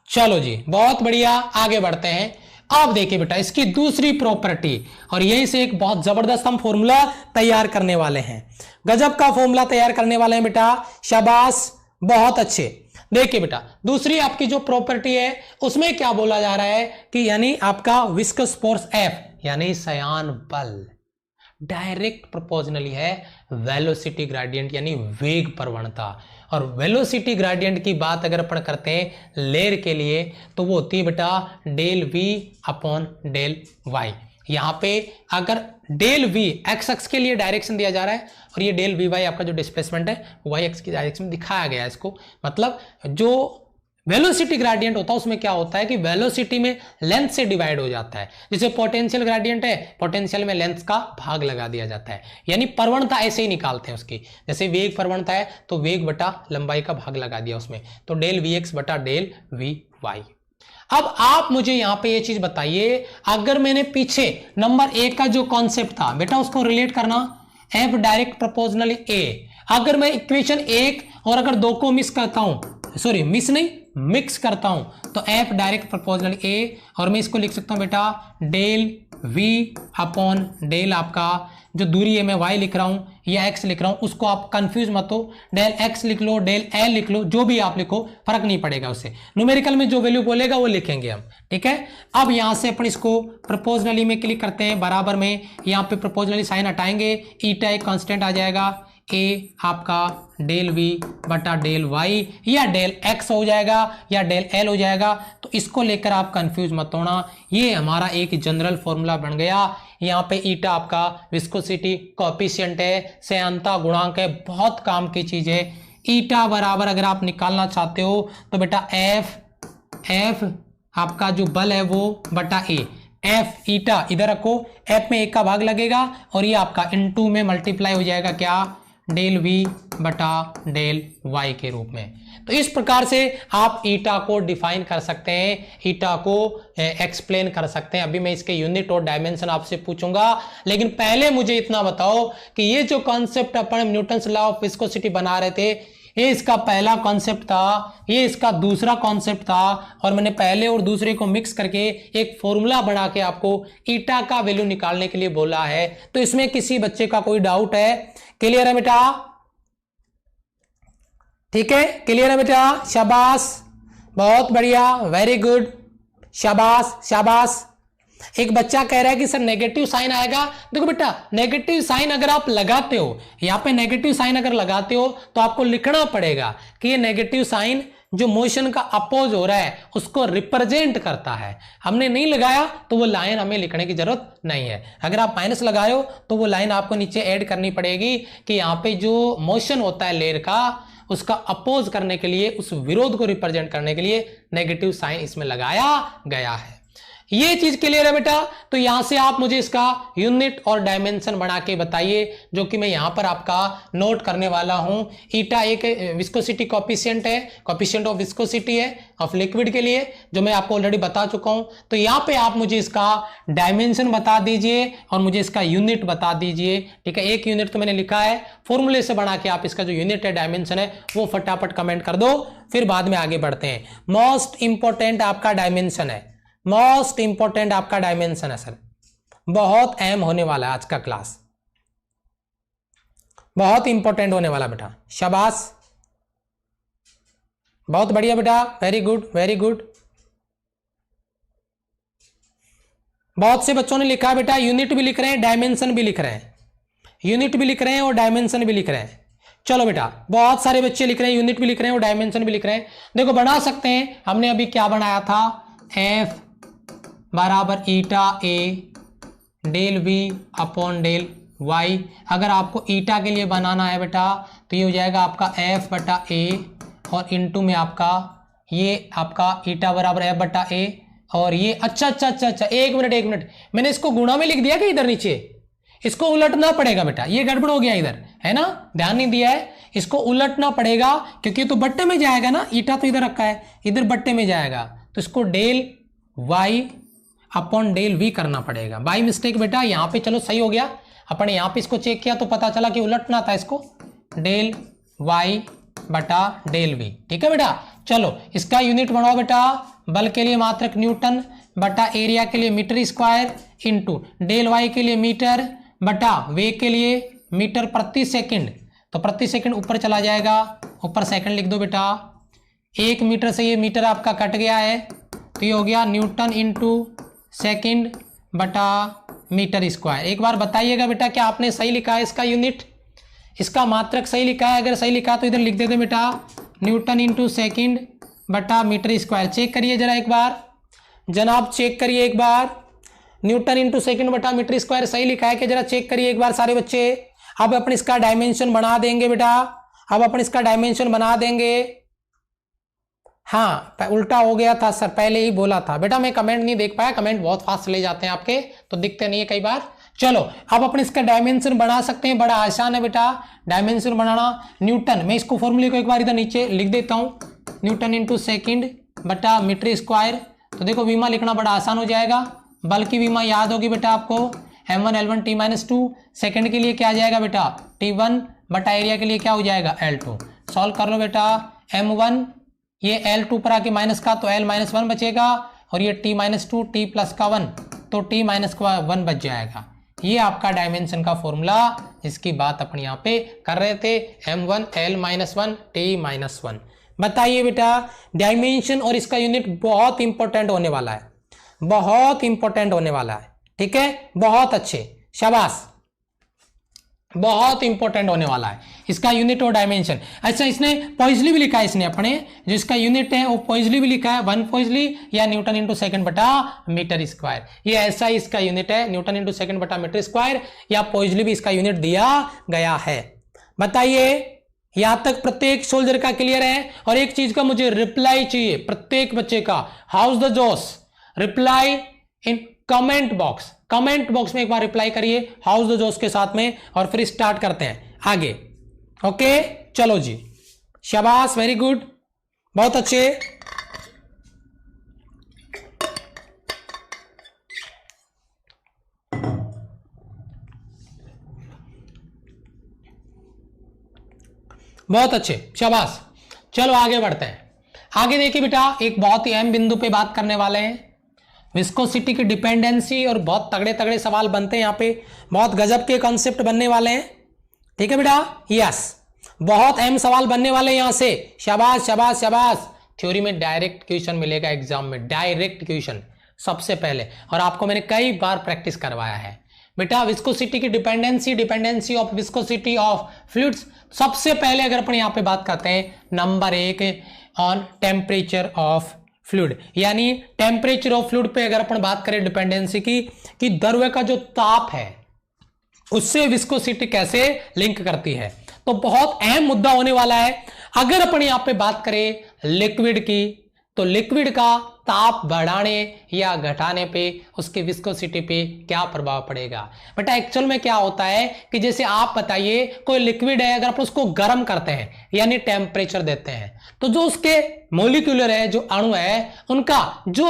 S1: चलो जी बहुत बढ़िया, आगे बढ़ते हैं। अब देखिए बेटा इसकी दूसरी प्रॉपर्टी, और यहीं से एक बहुत जबरदस्त हम फॉर्मूला तैयार करने वाले हैं, गजब का फॉर्मूला तैयार करने वाले हैं बेटा, शाबाश बहुत अच्छे। देखिए बेटा दूसरी आपकी जो प्रॉपर्टी है उसमें क्या बोला जा रहा है कि यानी आपका विस्कस फोर्स एफ यानी श्यान बल डायरेक्ट प्रोपोर्शनली है वेलोसिटी ग्रेडियंट यानी वेग प्रवणता। और वेलोसिटी ग्रेडियंट की बात अगर अपन करते हैं लेयर के लिए तो वो होती है बेटा del we upon del y. यहां पे अगर डेल वी एक्स एक्स के लिए डायरेक्शन दिया जा रहा है और ये डेल वी वाई आपका जो डिस्प्लेसमेंट है वाई एक्स की डायरेक्शन दिखाया गया है इसको, मतलब जो वेलोसिटी ग्रेडियंट होता है उसमें क्या होता है कि वेलोसिटी में लेंथ से डिवाइड हो जाता है, जैसे पोटेंशियल ग्रेडियंट है, पोटेंशियल में लेंथ का भाग लगा दिया जाता है, यानी प्रवणता ऐसे ही निकालते हैं उसकी, जैसे वेग प्रवणता है तो वेग बटा लंबाई का भाग लगा दिया उसमें, तो डेल वी एक्स बटा डेल वी वाई। अब आप मुझे यहां पे ये चीज बताइए, अगर मैंने पीछे नंबर 1 का जो कॉन्सेप्ट था बेटा उसको रिलेट करना, एफ डायरेक्ट प्रोपोर्शनली ए, अगर मैं इक्वेशन 1 और अगर 2 को मिस करता हूं, सॉरी मिस नहीं मिक्स करता हूं तो एफ डायरेक्ट प्रोपोर्शनल ए, और मैं इसको लिख सकता हूं बेटा डेल वी अपॉन डेल आपका जो दूरी है मैं वाई लिख रहा हूं या एक्स लिख रहा हूं, उसको आप कंफ्यूज मत हो, डेल एक्स लिख लो डेल एल लिख लो, जो भी आप लिखो फर्क नहीं पड़ेगा, उससे न्यूमेरिकल में जो वैल्यू बोलेगा वो लिखेंगे हम, ठीक है। अब यहां से अपन इसको प्रोपोर्शनली में क्लिक करते हैं, बराबर में यहां पे प्रोपोर्शनली साइन हटाएंगे, ईटा एक कांस्टेंट आ जाएगा, ए आपका डेल वी बटा डेल वाई या डेल एक्स हो जाएगा या डेल एल हो जाएगा, तो इसको लेकर आप कंफ्यूज मत होना, ये हमारा एक जनरल फॉर्मूला बन गया। यहाँ पे ईटा आपका विस्कोसिटी कोएफिशिएंट है, श्यानता गुणांक है, बहुत काम की चीज है। ईटा बराबर अगर आप निकालना चाहते हो तो बेटा एफ आपका जो बल है वो बटा ए, एफ ईटा इधर रखो, एफ में 1 का भाग लगेगा और ये आपका इनटू में मल्टीप्लाई हो जाएगा क्या डेल वी बटा डेल वाई के रूप में। तो इस प्रकार से आप ईटा को डिफाइन कर सकते हैं, ईटा को एक्सप्लेन कर सकते हैं। अभी मैं इसके यूनिट और डायमेंशन आपसे पूछूंगा, लेकिन पहले मुझे इतना बताओ कि ये जो concept upon Newton's law of viscosity बना रहे थे, ये इसका पहला कॉन्सेप्ट था, ये इसका दूसरा कॉन्सेप्ट था, और मैंने पहले और दूसरे को मिक्स करके एक फॉर्मूला बना के आपको ईटा का वैल्यू निकालने के लिए बोला है। तो इसमें किसी बच्चे का कोई डाउट है? क्लियर है बेटा? ठीक है, क्लियर है बेटा, शाबाश बहुत बढ़िया, वेरी गुड। शाबाश शाबाश। एक बच्चा कह रहा है कि सर नेगेटिव साइन आएगा। देखो बेटा, नेगेटिव साइन अगर आप लगाते हो, यहां पे नेगेटिव साइन अगर लगाते हो तो आपको लिखना पड़ेगा कि ये नेगेटिव साइन जो मोशन का अपोज हो रहा है उसको रिप्रेजेंट करता है। हमने नहीं लगाया तो वो लाइन हमें लिखने की जरूरत नहीं है। अगर आप माइनस लगाए हो तो वो लाइन आपको नीचे ऐड करनी पड़ेगी कि यहाँ पे जो मोशन होता है लेयर का, उसका अपोज करने के लिए, उस विरोध को रिप्रेजेंट करने के लिए नेगेटिव साइन इसमें लगाया गया है। ये चीज क्लियर है बेटा? तो यहां से आप मुझे इसका यूनिट और डायमेंशन बना के बताइए, जो कि मैं यहां पर आपका नोट करने वाला हूं। ईटा एक विस्कोसिटी कोफिशिएंट है, कोफिशिएंट ऑफ विस्कोसिटी है ऑफ लिक्विड के लिए, जो मैं आपको ऑलरेडी बता चुका हूं। तो यहां पे आप मुझे इसका डायमेंशन बता दीजिए और मुझे इसका यूनिट बता दीजिए। ठीक है, एक यूनिट तो मैंने लिखा है, फॉर्मूले से बना के आप इसका जो यूनिट है, डायमेंशन है, वो फटाफट कमेंट कर दो, फिर बाद में आगे बढ़ते हैं। मोस्ट इंपॉर्टेंट आपका डायमेंशन है, मोस्ट इंपॉर्टेंट आपका डायमेंशन है सर, बहुत अहम होने वाला है आज का क्लास, बहुत इंपॉर्टेंट होने वाला बेटा। शाबाश, बहुत बढ़िया बेटा, वेरी गुड वेरी गुड। बहुत से बच्चों ने लिखा है बेटा, यूनिट भी लिख रहे हैं, डायमेंशन भी लिख रहे हैं, यूनिट भी लिख रहे हैं और डायमेंशन भी लिख रहे हैं। चलो बेटा, बहुत सारे बच्चे लिख रहे हैं, यूनिट भी लिख रहे हैं और डायमेंशन भी लिख रहे हैं। देखो बना सकते हैं, हमने अभी क्या बनाया था, एफ बराबर eta A del we upon del Y. अगर आपको ईटा के लिए बनाना है बेटा तो ये हो जाएगा आपका एफ बटा ए और इनटू में आपका ये आपका ईटा बराबर एफ बटा ए और ये अच्छा अच्छा अच्छा अच्छा, एक मिनट, मैंने इसको गुणा में लिख दिया कि इधर नीचे, इसको उलटना पड़ेगा बेटा, ये गड़बड़ हो गया इधर, है ना, ध्यान नहीं दिया है, इसको उलटना पड़ेगा क्योंकि तो बट्टे में जाएगा ना, ईटा तो इधर रखा है, इधर बट्टे में जाएगा, तो इसको del y upon del v करना पड़ेगा। बाई मिस्टेक बेटा, यहाँ पे चलो सही हो गया, अपन यहाँ पे इसको चेक किया तो पता चला कि उलटना था इसको, डेल वाई बटा डेल वी। ठीक है बेटा, चलो इसका यूनिट बनाओ बेटा, बल के लिए मात्रक न्यूटन बटा एरिया के लिए metre square into del y के लिए मीटर बटा वेग के लिए मीटर प्रति सेकंड। तो प्रति सेकंड ऊपर चला जाएगा, ऊपर सेकंड लिख दो बेटा, 1 मीटर से ये मीटर आपका कट गया है तो ये हो गया न्यूटन इंटू सेकंड बटा मीटर स्क्वायर। एक बार बताइएगा बेटा क्या आपने सही लिखा है इसका यूनिट, इसका मात्रक सही लिखा है? अगर सही लिखा तो इधर लिख देते बेटा न्यूटन इंटू सेकंड बटा मीटर स्क्वायर। चेक करिए जरा एक बार जनाब, चेक करिए एक बार, न्यूटन इंटू सेकंड बटा मीटर स्क्वायर सही लिखा है कि जरा चेक करिए एक बार सारे बच्चे। अब अपन इसका डायमेंशन बना देंगे बेटा, अब अपन इसका डायमेंशन बना देंगे। हाँ उल्टा हो गया था सर, पहले ही बोला था बेटा, मैं कमेंट नहीं देख पाया, कमेंट बहुत फास्ट चले जाते हैं आपके तो दिखते नहीं है कई बार। चलो अब अपन इसका डायमेंशन बना सकते हैं, बड़ा आसान है बेटा डायमेंशन बनाना। न्यूटन, मैं इसको फॉर्मूले को एक बार इधर नीचे लिख देता हूँ, न्यूटन इंटू सेकेंड बटा मीटर स्क्वायर। तो देखो विमा लिखना बड़ा आसान हो जाएगा, बल की विमा याद होगी बेटा आपको, m1 L1 T-2, सेकेंड के लिए क्या आ जाएगा बेटा T1 बटा एरिया के लिए क्या हो जाएगा L2। सॉल्व कर लो बेटा, m1 ये L2 पर आके माइनस का तो L-1 बचेगा और ये T-2 T प्लस का 1 तो T-1 बच जाएगा। ये आपका डायमेंशन का फॉर्मूला, इसकी बात अपन यहाँ पे कर रहे थे, m1 L-1 T-1। बताइए बेटा डायमेंशन और इसका यूनिट बहुत इंपॉर्टेंट होने वाला है, बहुत इंपॉर्टेंट होने वाला है। ठीक है, बहुत अच्छे, शाबाश, बहुत इंपॉर्टेंट होने वाला है इसका यूनिट और डायमेंशन। अच्छा इसने पॉइजली भी लिखा है, इसने अपने जो इसका यूनिट है वो पॉइजली भी लिखा है, 1 पॉइजली या न्यूटन इंटू सेकंड बटा मीटर स्क्वायर। ये ऐसा ही इसका यूनिट है, न्यूटन इंटू सेकंड बटा मीटर स्क्वायर, या पॉइजली भी इसका यूनिट दिया गया है। बताइए यहां तक प्रत्येक सोल्जर का क्लियर है? और एक चीज का मुझे रिप्लाई चाहिए प्रत्येक बच्चे का, हाउस द जोश, reply in comment box, comment box में एक बार रिप्लाई करिए हाउस द जोश के साथ में, और फिर स्टार्ट करते हैं आगे। ओके चलो जी, शाबाश, वेरी गुड, बहुत अच्छे। बहुत अच्छे, शाबाश। चलो आगे बढ़ते हैं। आगे देखिए बेटा, एक बहुत ही अहम बिंदु पे बात करने वाले हैं, विस्कोसिटी की डिपेंडेंसी, और बहुत तगड़े तगड़े सवाल बनते हैं यहाँ पे, बहुत गजब के कॉन्सेप्ट बनने वाले हैं। ठीक है बेटा, यस, बहुत अहम सवाल बनने वाले हैं यहाँ से, शाबाश शाबाश शाबाश, थ्योरी में डायरेक्ट क्वेश्चन मिलेगा, एग्जाम में डायरेक्ट क्वेश्चन सबसे पहले, और आपको मैंने कई बार प्रैक्टिस करवाया है बेटा। विस्कोसिटी की dependency of viscosity of fluids, सबसे पहले अगर अपन यहां पे बात करते हैं number 1 on temperature of fluid, यानी टेम्परेचर ऑफ फ्लूइड पे अगर अपन बात करें डिपेंडेंसी की, कि द्रव्य का जो ताप है उससे विस्कोसिटी कैसे लिंक करती है, तो बहुत अहम मुद्दा होने वाला है। अगर अपन यहां पे बात करें लिक्विड की, तो लिक्विड का ताप बढ़ाने या घटाने पे उसकी विस्कोसिटी पे क्या प्रभाव पड़ेगा बेटा। एक्चुअल में क्या होता है कि जैसे आप बताइए कोई लिक्विड है, अगर आप उसको गर्म करते हैं यानी टेम्परेचर देते हैं, तो जो उसके मॉलिक्यूलर है, जो अणु है, उनका जो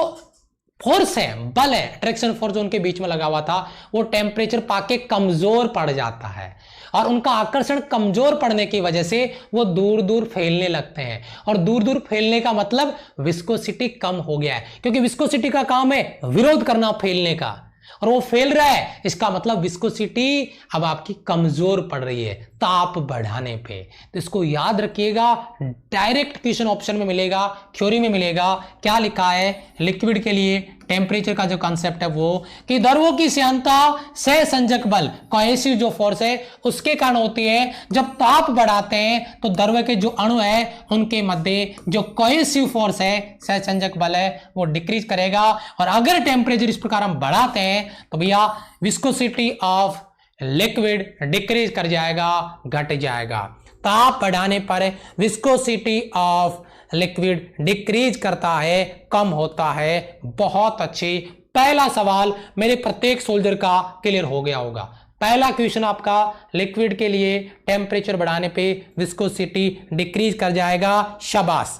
S1: फोर्स है, बल है, अट्रैक्शन फोर्स जो उनके बीच में लगा हुआ था, वो टेम्परेचर पाके कमजोर पड़ जाता है, और उनका आकर्षण कमजोर पड़ने की वजह से वो दूर दूर फैलने लगते हैं। और दूर दूर फैलने का मतलब विस्कोसिटी कम हो गया है, क्योंकि विस्कोसिटी का काम है विरोध करना फैलने का, और वो फैल रहा है, इसका मतलब विस्कोसिटी अब आपकी कमजोर पड़ रही है ताप बढ़ाने पे। तो इसको याद रखिएगा, डायरेक्ट क्वेश्चन ऑप्शन में मिलेगा, थ्योरी में मिलेगा। क्या लिखा है लिक्विड के लिए टेम्परेचर का जो कॉन्सेप्ट है वो, कि द्रव्यों की श्यानता सहसंजक बल, कोहेसिव जो फोर्स है उसके कारण होती है। जब ताप बढ़ाते हैं तो द्रव्य के जो अणु है उनके मध्य जो कोहेसिव फोर्स है, सहसंजक बल है, वो डिक्रीज करेगा। और अगर टेम्परेचर इस प्रकार हम बढ़ाते हैं तो भैया विस्कोसिटी ऑफ लिक्विड डिक्रीज कर जाएगा, घट जाएगा। ताप बढ़ाने पर विस्कोसिटी ऑफ लिक्विड डिक्रीज करता है, कम होता है। बहुत अच्छी, पहला सवाल मेरे प्रत्येक सोल्जर का क्लियर हो गया होगा। पहला क्वेश्चन आपका लिक्विड के लिए टेम्परेचर बढ़ाने पे विस्कोसिटी डिक्रीज कर जाएगा। शाबाश,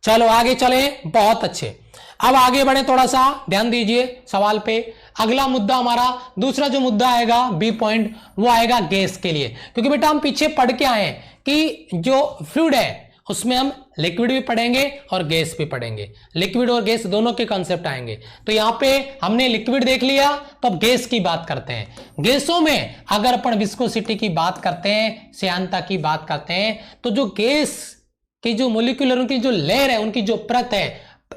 S1: चलो आगे चले। बहुत अच्छे, अब आगे बढ़े, थोड़ा सा ध्यान दीजिए सवाल पे। अगला मुद्दा हमारा, दूसरा जो मुद्दा आएगा बी पॉइंट, वो आएगा गैस के लिए, क्योंकि बेटा हम पीछे पढ़ के आए कि जो फ्लूइड है उसमें हम लिक्विड भी पढ़ेंगे और गैस भी पढ़ेंगे, लिक्विड और गैस दोनों के कॉन्सेप्ट आएंगे। तो यहां पे हमने लिक्विड देख लिया, तो अब गैस की बात करते हैं। गैसों में अगर अपन विस्कोसिटी की बात करते हैं, श्यानता की बात करते हैं, तो जो गैस की जो मोलिकुलर उनकी जो लेयर है, उनकी जो परत है,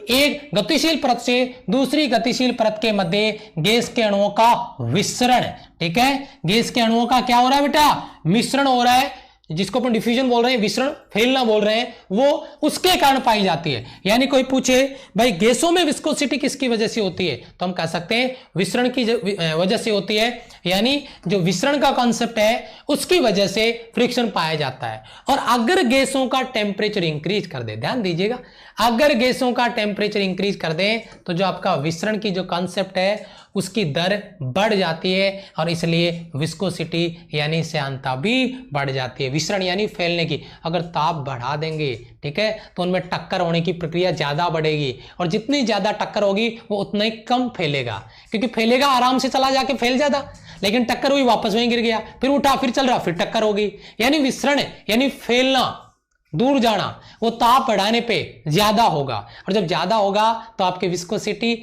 S1: एक गतिशील परत से दूसरी गतिशील परत के मध्य गैस के अणुओं का विसरण, ठीक है, गैस के अणुओं का क्या हो रहा है बेटा, मिश्रण हो रहा है, जिसको अपन डिफ्यूजन बोल रहे हैं, विसरण फैलना बोल रहे हैं, वो उसके कारण पाई जाती है। यानी कोई पूछे भाई गैसों में विस्कोसिटी किसकी वजह से होती है, तो हम कह सकते हैं विसरण की वजह से होती है, यानी जो विसरण का कॉन्सेप्ट है उसकी वजह से फ्रिक्शन पाया जाता है। और अगर गैसों का टेम्परेचर इंक्रीज कर दे, ध्यान दीजिएगा, अगर गैसों का टेम्परेचर इंक्रीज कर दे तो जो आपका विसरण की जो कॉन्सेप्ट है उसकी दर बढ़ जाती है, और इसलिए विस्कोसिटी यानी श्यानता भी बढ़ जाती है। विसरण यानी फैलने की, अगर ताप बढ़ा देंगे, ठीक है, तो उनमें टक्कर होने की प्रक्रिया ज्यादा बढ़ेगी, और जितनी ज्यादा टक्कर होगी वो उतना ही कम फैलेगा, क्योंकि फैलेगा आराम से चला जाके फैल ज्यादा, लेकिन टक्कर हुई वापस वहीं गिर गया, फिर उठा, फिर चल रहा, फिर टक्कर होगी। यानी विसरण यानी फैलना, दूर जाना, वो ताप बढ़ाने पे ज्यादा होगा, और जब ज्यादा होगा तो आपकी विस्कोसिटी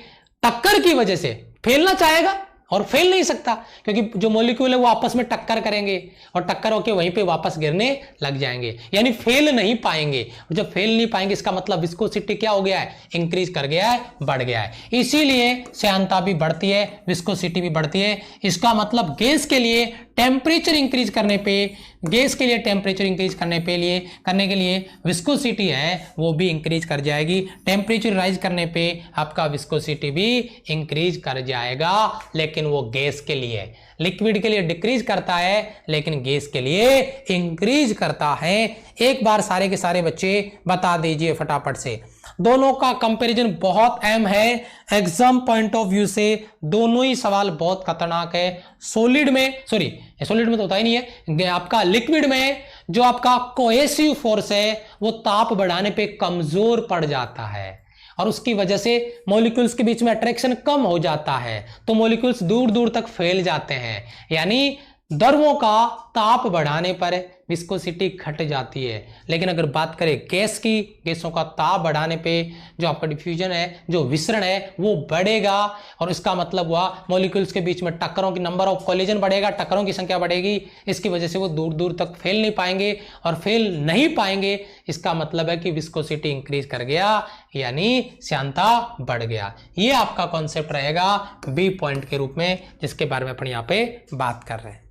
S1: टक्कर की वजह से फैलना चाहेगा और फैल नहीं सकता, क्योंकि जो मॉलिक्यूल है वो आपस में टक्कर करेंगे और टक्कर होकर वहीं पे वापस गिरने लग जाएंगे, यानी फैल नहीं पाएंगे। और जब फैल नहीं पाएंगे इसका मतलब विस्कोसिटी क्या हो गया है, इंक्रीज कर गया है, बढ़ गया है। इसीलिए श्यानता भी बढ़ती है, विस्कोसिटी भी बढ़ती है। इसका मतलब गैस के लिए टेम्परेचर इंक्रीज करने पे, गैस के लिए टेम्परेचर इंक्रीज करने के लिए विस्कोसिटी है वो भी इंक्रीज कर जाएगी। टेम्परेचर राइज करने पे आपका विस्कोसिटी भी इंक्रीज कर जाएगा, लेकिन वो गैस के लिए, लिक्विड के लिए डिक्रीज करता है, लेकिन गैस के लिए इंक्रीज करता है। एक बार सारे के सारे बच्चे बता दीजिए फटाफट से, दोनों का कंपैरिजन बहुत अहम है एग्जाम पॉइंट ऑफ व्यू से, दोनों ही सवाल बहुत खतरनाक है। सॉलिड में तो होता ही नहीं है, आपका लिक्विड में जो आपका कोहेसिव फोर्स है वो ताप बढ़ाने पे कमजोर पड़ जाता है, और उसकी वजह से मॉलिक्यूल्स के बीच में अट्रैक्शन कम हो जाता है, तो मॉलिक्यूल्स दूर दूर तक फैल जाते हैं। यानी द्रवों का ताप बढ़ाने पर विस्कोसिटी घट जाती है। लेकिन अगर बात करें गैस की, गैसों का ताप बढ़ाने पे जो आपका डिफ्यूजन है, जो विसरण है, वो बढ़ेगा। और इसका मतलब हुआ मॉलिक्यूल्स के बीच में टक्करों की, नंबर ऑफ कॉलिजन बढ़ेगा, टक्करों की संख्या बढ़ेगी। इसकी वजह से वो दूर दूर तक फैल नहीं पाएंगे, और फैल नहीं पाएंगे इसका मतलब है कि विस्कोसिटी इंक्रीज कर गया, यानी श्यानता बढ़ गया। ये आपका कॉन्सेप्ट रहेगा बी पॉइंट के रूप में, जिसके बारे में अपन यहाँ पे बात कर रहे हैं।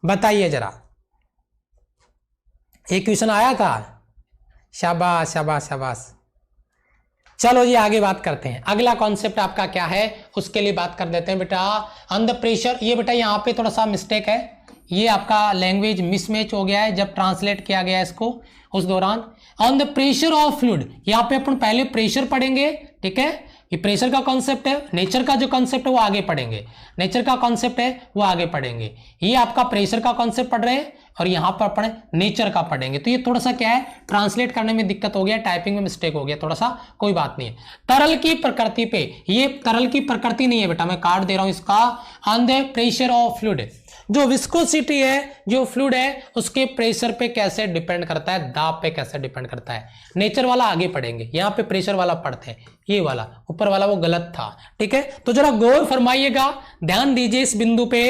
S1: बताइए जरा, एक क्वेश्चन आया था? शाबाश शाबाश शाबाश। चलो जी आगे बात करते हैं। अगला कॉन्सेप्ट आपका क्या है उसके लिए बात कर देते हैं बेटा। अंडर प्रेशर, ये बेटा यहाँ पे थोड़ा सा मिस्टेक है, ये आपका लैंग्वेज मिसमैच हो गया है जब ट्रांसलेट किया गया इसको उस दौरान। On the pressure of fluid, यहाँ पे अपन पहले प्रेशर पढ़ेंगे, ठीक है, ये प्रेशर का कॉन्सेप्ट है। नेचर का जो कॉन्सेप्ट है वो आगे पढ़ेंगे, नेचर का कॉन्सेप्ट है वो आगे पढ़ेंगे। ये आपका प्रेशर का कॉन्सेप्ट पढ़ रहे हैं और यहाँ पर अपन नेचर का पढ़ेंगे। तो ये थोड़ा सा क्या है, ट्रांसलेट करने में दिक्कत हो गया, टाइपिंग में मिस्टेक हो गया थोड़ा सा, कोई बात नहीं है। तरल की प्रकृति पे, ये तरल की प्रकृति नहीं है बेटा, मैं काट दे रहा हूं इसका। On the pressure of fluid, जो विस्कोसिटी है, जो फ्लूइड है, उसके प्रेशर पे कैसे डिपेंड करता है, दाब पे कैसे डिपेंड करता है। नेचर वाला आगे पढ़ेंगे, यहाँ पे प्रेशर वाला पढ़ते हैं, ये वाला ऊपर वाला वो गलत था, ठीक है। तो जरा गौर फरमाइएगा, ध्यान दीजिए इस बिंदु पे,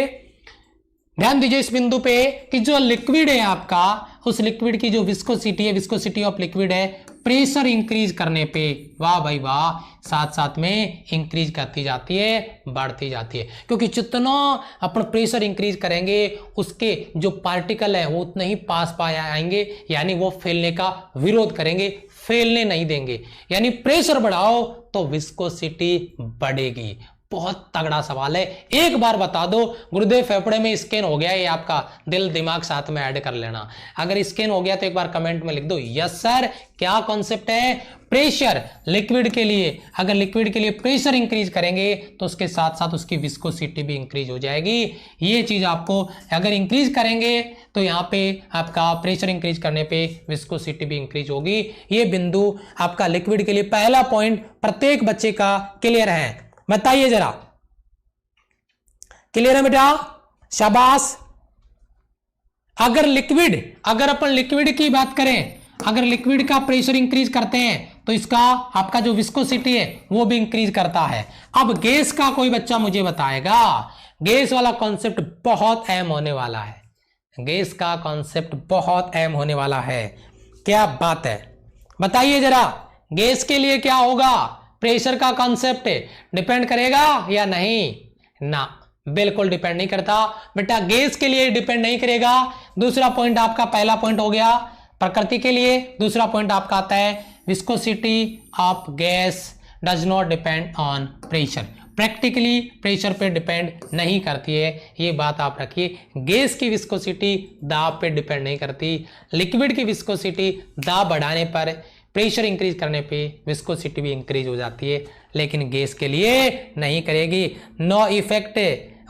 S1: ध्यान दीजिए इस बिंदु पे कि जो लिक्विड है आपका, उस लिक्विड की जो विस्कोसिटी है, विस्कोसिटी ऑफ लिक्विड है, प्रेशर इंक्रीज करने पे, वाह भाई वाह, साथ साथ में इंक्रीज करती जाती है, बढ़ती जाती है। क्योंकि जितना अपन प्रेशर इंक्रीज करेंगे उसके जो पार्टिकल है वो उतने ही पास आएंगे, यानी वो फैलने का विरोध करेंगे, फैलने नहीं देंगे। यानी प्रेशर बढ़ाओ तो विस्कोसिटी बढ़ेगी। बहुत तगड़ा सवाल है, एक बार बता दो। गुरुदेव फेफड़े में स्कैन हो गया, ये आपका दिल दिमाग साथ में ऐड कर लेना। अगर स्कैन हो गया तो एक बार कमेंट में लिख दो यस सर। क्या कॉन्सेप्ट है? प्रेशर लिक्विड के लिए, अगर लिक्विड के लिए प्रेशर इंक्रीज करेंगे तो उसके साथ साथ उसकी विस्कोसिटी भी इंक्रीज हो जाएगी। ये चीज आपको, अगर इंक्रीज करेंगे तो यहाँ पे आपका प्रेशर इंक्रीज करने पे विस्कोसिटी भी इंक्रीज होगी। ये बिंदु आपका लिक्विड के लिए पहला पॉइंट प्रत्येक बच्चे का क्लियर है। बताइए जरा, क्लियर है बेटा? शाबाश। अगर लिक्विड, अगर अपन लिक्विड की बात करें, अगर लिक्विड का प्रेशर इंक्रीज करते हैं तो इसका आपका जो विस्कोसिटी है वो भी इंक्रीज करता है। अब गैस का कोई बच्चा मुझे बताएगा, गैस वाला कॉन्सेप्ट बहुत अहम होने वाला है, गैस का कॉन्सेप्ट बहुत अहम होने वाला है। क्या बात है, बताइए जरा, गैस के लिए क्या होगा? प्रेशर का कॉन्सेप्ट डिपेंड करेगा या नहीं? ना, बिल्कुल डिपेंड नहीं करता बेटा, गैस के लिए डिपेंड नहीं करेगा। दूसरा पॉइंट आपका, पहला पॉइंट हो गया प्रकृति के लिए, दूसरा पॉइंट आपका आता है viscosity of gas does not depend on pressure. Practically pressure पे डिपेंड नहीं करती है, ये बात आप रखिए। गैस की विस्कोसिटी दाब पे डिपेंड नहीं करती, लिक्विड की विस्कोसिटी दाब बढ़ाने पर, प्रेशर इंक्रीज करने पे विस्कोसिटी भी इंक्रीज हो जाती है, लेकिन गैस के लिए नहीं करेगी। No effect.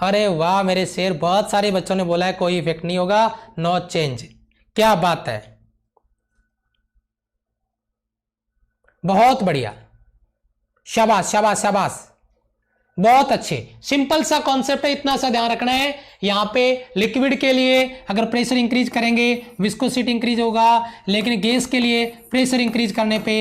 S1: अरे वाह मेरे शेर, बहुत सारे बच्चों ने बोला है कोई इफेक्ट नहीं होगा, नो चेंज। क्या बात है, बहुत बढ़िया, शाबाश शाबाश शाबाश, बहुत अच्छे। सिंपल सा कॉन्सेप्ट है, इतना सा ध्यान रखना है। यहां पे लिक्विड के लिए अगर प्रेशर इंक्रीज करेंगे विस्कोसिटी इंक्रीज होगा, लेकिन गैस के लिए प्रेशर इंक्रीज करने पे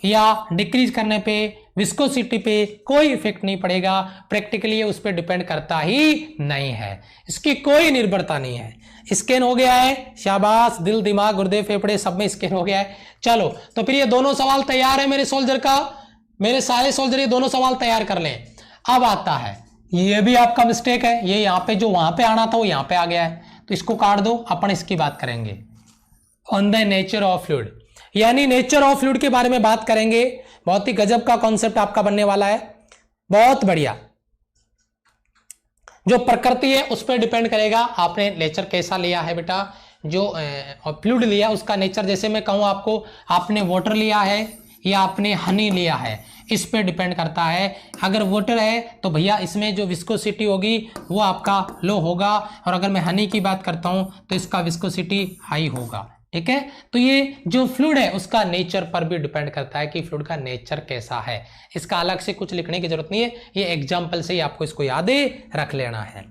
S1: या डिक्रीज करने पे विस्कोसिटी पे कोई इफेक्ट नहीं पड़ेगा। प्रैक्टिकली उस पर डिपेंड करता ही नहीं है, इसकी कोई निर्भरता नहीं है। स्कैन हो गया है, शाबाश, दिल दिमाग गुर्दे फेफड़े सब में स्कैन हो गया है। चलो तो फिर ये दोनों सवाल तैयार है मेरे सोल्जर का, मेरे सारे सोल्जर ये दोनों सवाल तैयार कर लें। अब आता है, ये भी आपका मिस्टेक है, ये यहाँ पे जो वहां पे आना था वो यहाँ पे आ गया है, तो इसको काट दो, अपन इसकी बात करेंगे। On the nature of fluid, यानी नेचर ऑफ फ्लूइड के बारे में बात करेंगे। बहुत ही गजब का कॉन्सेप्ट आपका बनने वाला है, बहुत बढ़िया। जो प्रकृति है उस पर डिपेंड करेगा आपने नेचर कैसा लिया है बेटा, जो फ्लूइड लिया उसका नेचर। जैसे मैं कहूं आपको, आपने वाटर लिया है या आपने हनी लिया है, इस पे डिपेंड करता है। अगर वाटर है तो भैया इसमें जो विस्कोसिटी होगी वो आपका लो होगा, और अगर मैं हनी की बात करता हूं तो इसका विस्कोसिटी हाई होगा, ठीक ठीक है। तो ये जो फ्लूइड है उसका नेचर पर भी डिपेंड करता है कि फ्लूइड का नेचर कैसा है। इसका अलग से कुछ लिखने की जरूरत नहीं है, ये एग्जाम्पल से ही आपको इसको याद रख लेना है।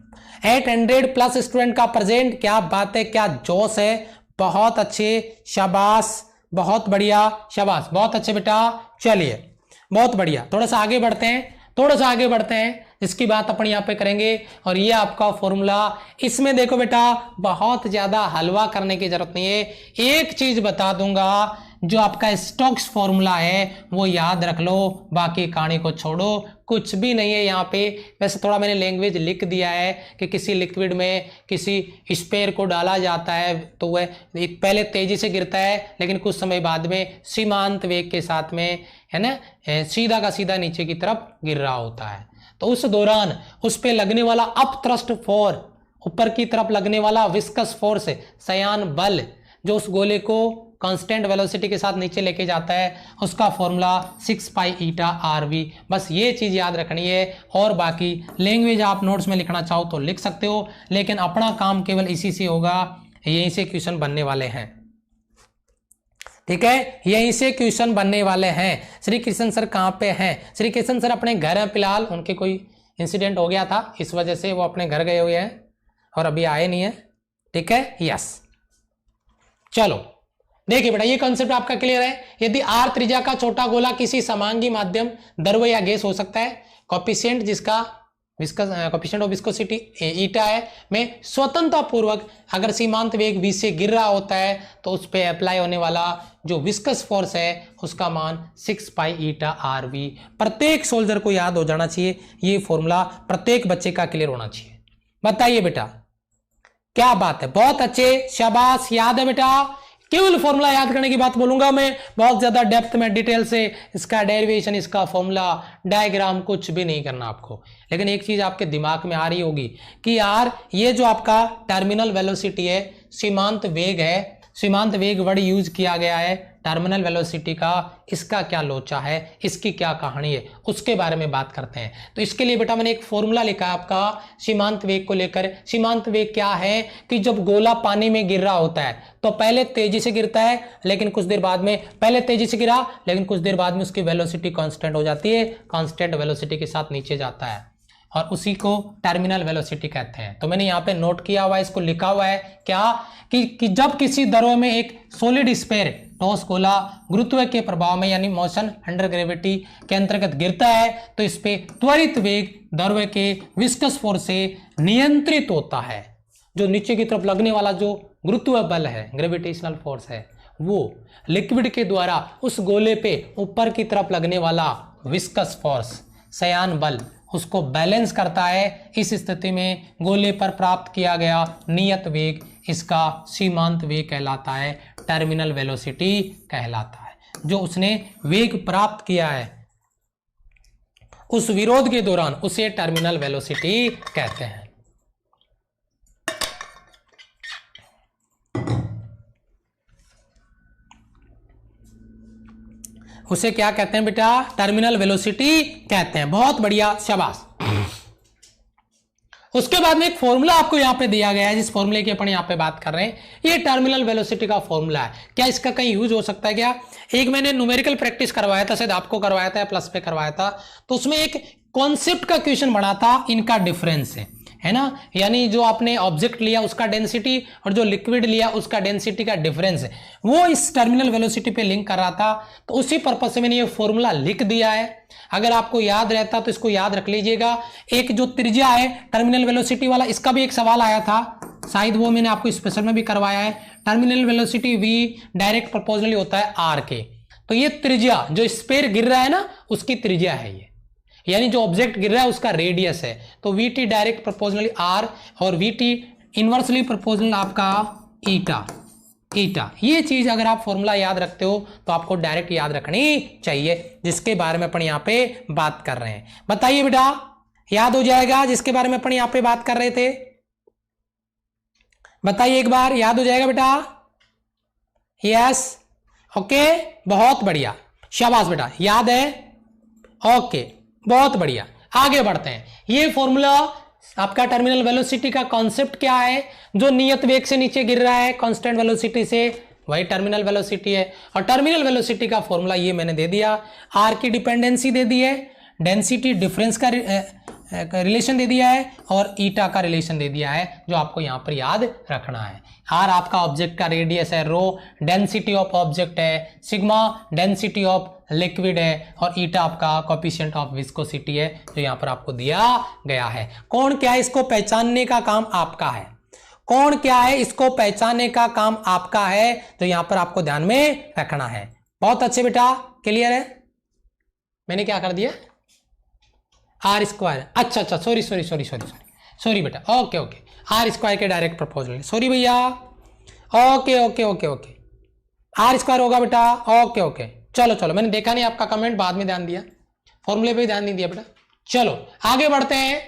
S1: 800+ स्टूडेंट का प्रेजेंट, क्या बात है, क्या जोश है, बहुत अच्छे, शाबाश, बहुत बढ़िया, शाबाश, बहुत अच्छे बेटा। चलिए बहुत बढ़िया, थोड़ा सा आगे बढ़ते हैं, थोड़ा सा आगे बढ़ते हैं, इसकी बात अपन यहाँ पे करेंगे। और ये आपका फॉर्मूला, इसमें देखो बेटा बहुत ज्यादा हलवा करने की जरूरत नहीं है, एक चीज बता दूंगा, जो आपका स्टोक्स फॉर्मूला है वो याद रख लो, बाकी कहानी को छोड़ो, कुछ भी नहीं है यहाँ पे। वैसे थोड़ा मैंने लैंग्वेज लिख दिया है कि किसी लिक्विड में किसी स्पेयर को डाला जाता है तो वह पहले तेजी से गिरता है, लेकिन कुछ समय बाद में सीमांत वेग के साथ में, है ना, सीधा का सीधा नीचे की तरफ गिर रहा होता है। तो उस दौरान उस पे लगने वाला अप थ्रस्ट फोर्स, ऊपर की तरफ लगने वाला विस्कस फोर्स, सयान बल, जो उस गोले को कांस्टेंट वेलोसिटी के साथ नीचे लेके जाता है, उसका फॉर्मूला 6 पाई ईटा RV। बस ये चीज याद रखनी है, और बाकी लैंग्वेज आप नोट्स में लिखना चाहो तो लिख सकते हो, लेकिन अपना काम केवल इसी से होगा, यहीं से क्वेश्चन बनने वाले हैं, ठीक है, यहीं से क्वेश्चन बनने वाले हैं। श्री कृष्ण सर कहाँ पे हैं? श्री कृष्ण सर अपने घर हैं फिलहाल, उनके कोई इंसिडेंट हो गया था, इस वजह से वो अपने घर गए हुए हैं और अभी आए नहीं है, ठीक है, यस। चलो देखिए बेटा, ये कॉन्सेप्ट आपका क्लियर है। यदि R त्रिज्या का छोटा गोला किसी समांगी माध्यम, द्रव या गैस हो सकता है, कॉफिशिएंट जिसका कॉफिशिएंट ऑफ विस्कोसिटी ईटा है, में स्वतंत्रता पूर्वक अगर सीमांत वेग v से गिर रहा होता है तो उस पर अप्लाई होने वाला जो विस्कस फोर्स है उसका मान 6 पाई ईटा RV। प्रत्येक सोल्जर को याद हो जाना चाहिए, ये फॉर्मूला प्रत्येक बच्चे का क्लियर होना चाहिए। बताइए बेटा, क्या बात है, बहुत अच्छे, शाबाश, याद है बेटा। केवल फॉर्मूला याद करने की बात बोलूंगा मैं, बहुत ज्यादा डेप्थ में डिटेल से इसका डेरिवेशन, इसका फॉर्मूला, डायग्राम कुछ भी नहीं करना आपको। लेकिन एक चीज आपके दिमाग में आ रही होगी कि यार ये जो आपका टर्मिनल वेलोसिटी है, सीमांत वेग है, सीमांत वेग वर्ड यूज किया गया है टर्मिनल वेलोसिटी का, इसका क्या लोचा है, इसकी क्या कहानी है, उसके बारे में बात करते हैं। तो इसके लिए बेटा मैंने एक फॉर्मूला लिखा है आपका सीमांत वेग को लेकर। सीमांत वेग क्या है कि जब गोला पानी में गिर रहा होता है तो पहले तेजी से गिरता है, लेकिन कुछ देर बाद में, पहले तेजी से गिरा लेकिन कुछ देर बाद में उसकी वेलोसिटी कांस्टेंट हो जाती है, कांस्टेंट वेलोसिटी के साथ नीचे जाता है, और उसी को टर्मिनल वेलोसिटी कहते हैं। तो मैंने यहाँ पे नोट किया हुआ है, इसको लिखा हुआ है क्या कि जब किसी द्रव में एक सॉलिड स्फीयर ठोस गोला गुरुत्व के प्रभाव में यानी मोशन अंडर ग्रेविटी के अंतर्गत गिरता है तो इस पे त्वरित वेग द्रव के विस्कस फोर्स से नियंत्रित होता है। जो नीचे की तरफ लगने वाला जो गुरुत्व बल है, ग्रेविटेशनल फोर्स है, वो लिक्विड के द्वारा उस गोले पे ऊपर की तरफ लगने वाला विस्कस फोर्स, सयान बल, उसको बैलेंस करता है। इस स्थिति में गोले पर प्राप्त किया गया नियत वेग इसका सीमांत वेग कहलाता है, टर्मिनल वेलोसिटी कहलाता है। जो उसने वेग प्राप्त किया है उस विरोध के दौरान उसे टर्मिनल वेलोसिटी कहते हैं। उसे क्या कहते हैं बेटा? टर्मिनल वेलोसिटी कहते हैं। बहुत बढ़िया, शाबाश। उसके बाद में एक फॉर्मूला आपको यहां पे दिया गया है, जिस फॉर्मूले की अपन यहां पे बात कर रहे हैं, ये टर्मिनल वेलोसिटी का फॉर्मूला है। क्या इसका कहीं यूज हो सकता है क्या? एक मैंने न्यूमेरिकल प्रैक्टिस करवाया था, शायद आपको करवाया था या प्लस पे करवाया था, तो उसमें एक कॉन्सेप्ट का क्वेश्चन बना था, इनका डिफरेंस है ना, यानी जो आपने ऑब्जेक्ट लिया उसका डेंसिटी और जो लिक्विड लिया उसका डेंसिटी का डिफरेंस है, वो इस टर्मिनल वेलोसिटी पे लिंक कर रहा था। तो उसी पर्पज से मैंने ये फॉर्मूला लिख दिया है। अगर आपको याद रहता तो इसको याद रख लीजिएगा। एक जो त्रिज्या है टर्मिनल वेलोसिटी वाला, इसका भी एक सवाल आया था, शायद वो मैंने आपको स्पेशल में भी करवाया है। Terminal velocity v direct proportionally होता है r के। तो ये त्रिज्या जो स्फीयर गिर रहा है ना, उसकी त्रिज्या है ये, यानी जो ऑब्जेक्ट गिर रहा है उसका रेडियस है। तो vt डायरेक्ट प्रोपोर्शनली r और vt इनवर्सली प्रोपोर्शनल आपका ईटा। ये चीज अगर आप फॉर्मूला याद रखते हो तो आपको डायरेक्ट याद रखनी चाहिए, जिसके बारे में अपन यहाँ पे बात कर रहे हैं। बताइए बेटा, याद हो जाएगा जिसके बारे में अपन यहाँ पे बात कर रहे थे? बताइए एक बार, याद हो जाएगा बेटा? यस, ओके, बहुत बढ़िया, शाबाश बेटा, याद है, ओके, बहुत बढ़िया। आगे बढ़ते हैं। ये फॉर्मूला आपका टर्मिनल वेलोसिटी का कॉन्सेप्ट क्या है? जो नियत वेग से नीचे गिर रहा है कांस्टेंट वेलोसिटी से, वही टर्मिनल वेलोसिटी है। और टर्मिनल वेलोसिटी का फॉर्मूला ये मैंने दे दिया, आर की डिपेंडेंसी दे दी है, डेंसिटी डिफरेंस का रिलेशन दे दिया है और ईटा का रिलेशन दे दिया है, जो आपको यहां पर याद रखना है। आर आपका ऑब्जेक्ट का रेडियस है, रो डेंसिटी ऑफ ऑब्जेक्ट है, सिग्मा डेंसिटी ऑफ लिक्विड है और ईटा आपका कोएफिशिएंट ऑफ विस्कोसिटी है, जो यहां पर आपको दिया गया है। कौन क्या है इसको पहचानने का काम आपका है, कौन क्या है इसको पहचानने का काम आपका है, जो यहां पर आपको ध्यान में रखना है। बहुत अच्छे बेटा, क्लियर है। मैंने क्या कर दिया, आर स्क्वायर, अच्छा सॉरी बेटा, ओके आर स्क्वायर के डायरेक्ट प्रपोजल, सॉरी भैया, ओके आर स्क्वायर होगा बेटा, ओके चलो मैंने देखा नहीं आपका कमेंट, बाद में ध्यान दिया, फॉर्मूले पे ध्यान नहीं दिया बेटा। चलो आगे बढ़ते हैं।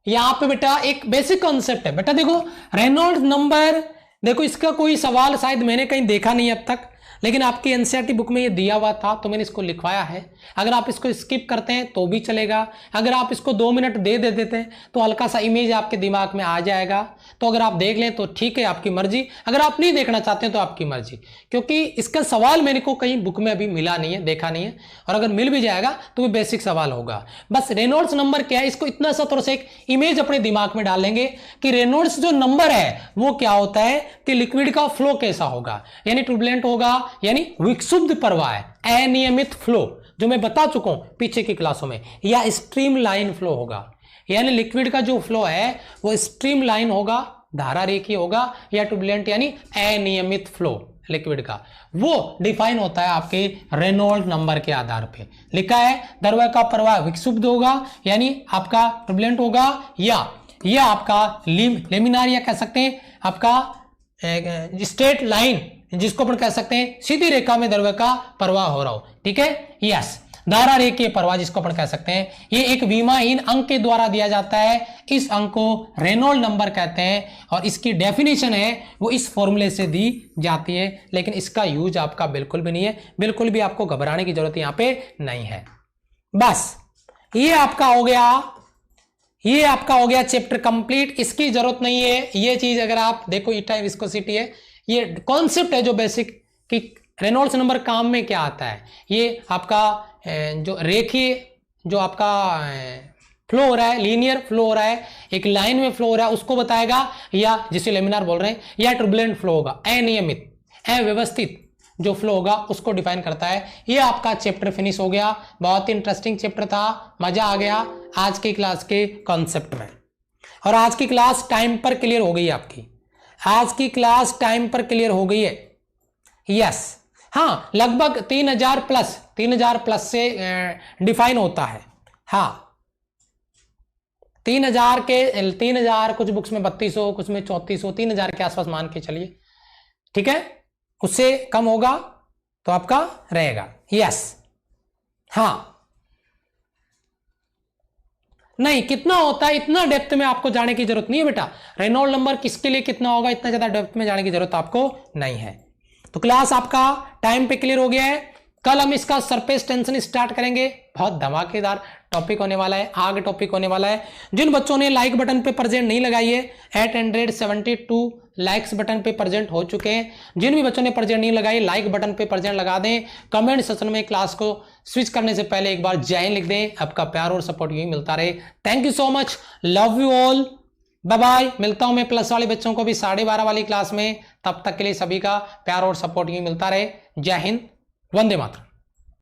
S1: यहां पे बेटा एक बेसिक कॉन्सेप्ट है बेटा, देखो रेनॉल्ड्स नंबर, देखो इसका कोई सवाल शायद मैंने कहीं देखा नहीं अब तक, लेकिन आपकी एनसीईआरटी बुक में ये दिया हुआ था तो मैंने इसको लिखवाया है। अगर आप इसको स्किप करते हैं तो भी चलेगा, अगर आप इसको 2 मिनट दे देते हैं तो हल्का सा इमेज आपके दिमाग में आ जाएगा, तो अगर आप देख लें तो ठीक है, आपकी मर्जी, अगर आप नहीं देखना चाहते हैं तो आपकी मर्जी, क्योंकि इसका सवाल मेरे को कहीं बुक में अभी मिला नहीं है, देखा नहीं है, और अगर मिल भी जाएगा तो भी बेसिक सवाल होगा। बस रेनॉल्ड्स नंबर क्या है, इसको इतना सा थोड़ा सा एक इमेज अपने दिमाग में डाल लेंगे कि रेनॉल्ड्स जो नंबर है वो क्या होता है कि लिक्विड का फ्लो कैसा होगा, यानी टर्बुलेंट होगा, यानी विक्षुब्ध प्रवाह है, अनियमित फ्लो, जो मैं बता चुका हूं पीछे की क्लासों में, या स्ट्रीमलाइन फ्लो होगा, यानी लिक्विड का जो फ्लो है वो स्ट्रीमलाइन होगा, धारा रेखीय होगा, या टर्बुलेंट यानी अनियमित फ्लो लिक्विड का, वो डिफाइन होता है आपके रेनॉल्ड्स नंबर के आधार पे। लिखा है द्रव्य का प्रवाह विक्षुब्ध होगा, यानी आपका टर्बुलेंट होगा, या आपका लेमिनार, या कह सकते हैं आपका स्ट्रेट लाइन, जिसको अपन कह सकते हैं सीधी रेखा में द्रव्य का प्रवाह हो रहा हो, ठीक है, यस, धारा रेखीय प्रवाह जिसको अपन कह सकते हैं, ये एक विमाहीन अंक के द्वारा दिया जाता है, इस अंक को रेनॉल्ड नंबर कहते हैं, और इसकी डेफिनेशन है वो इस फॉर्मूले से दी जाती है, लेकिन इसका यूज आपका बिल्कुल भी नहीं है, बिल्कुल भी आपको घबराने की जरूरत यहां पे नहीं है। बस ये आपका हो गया चैप्टर कंप्लीट, इसकी जरूरत नहीं है ये चीज, अगर आप देखो ईटा विस्कोसिटी है, ये कॉन्सेप्ट है जो बेसिक कि रेनॉल्ड्स नंबर काम में क्या आता है, ये आपका जो रेखीय जो आपका फ्लो हो रहा है, लीनियर फ्लो हो रहा है, एक लाइन में फ्लो हो रहा है उसको बताएगा, या जिसे लेमिनार बोल रहे हैं, या टर्बुलेंट फ्लो होगा, अनियमित अव्यवस्थित जो फ्लो होगा उसको डिफाइन करता है। ये आपका चैप्टर फिनिश हो गया, बहुत ही इंटरेस्टिंग चैप्टर था, मजा आ गया आज की क्लास के कॉन्सेप्ट में, और आज की क्लास टाइम पर क्लियर हो गई आपकी, आज की क्लास टाइम पर क्लियर हो गई है, यस, हाँ लगभग 3000 प्लस से डिफाइन होता है, हाँ 3000 कुछ बुक्स में 3200, कुछ में 3400, 3000 के आसपास मान के चलिए, ठीक है, उससे कम होगा तो आपका रहेगा, यस, हाँ नहीं कितना होता है इतना डेप्थ में आपको जाने की जरूरत नहीं है बेटा, रेनॉल्ड नंबर किसके लिए कितना होगा इतना ज्यादा डेप्थ में जाने की जरूरत आपको नहीं है। तो क्लास आपका टाइम पे क्लियर हो गया है, कल हम इसका सरफेस टेंशन स्टार्ट करेंगे, बहुत धमाकेदार टॉपिक होने वाला है, आग टॉपिक होने वाला है। जिन बच्चों ने लाइक बटन पे प्रेजेंट नहीं लगाई है, 872 लाइक्स बटन पे प्रेजेंट हो चुके हैं, जिन भी बच्चों ने प्रेजेंट नहीं लगाई लाइक बटन पे प्रेजेंट लगा दें, कमेंट सेक्शन में क्लास को स्विच करने से पहले एक बार जय हिंद लिख दें, आपका प्यार और सपोर्ट यही मिलता रहे। Thank you so much, love you all, bye bye. मिलता हूं मैं प्लस वाले बच्चों को भी 12:30 वाली क्लास में, तब तक के लिए सभी का प्यार और सपोर्ट यही मिलता रहे। जय हिंद, वंदे मातरम।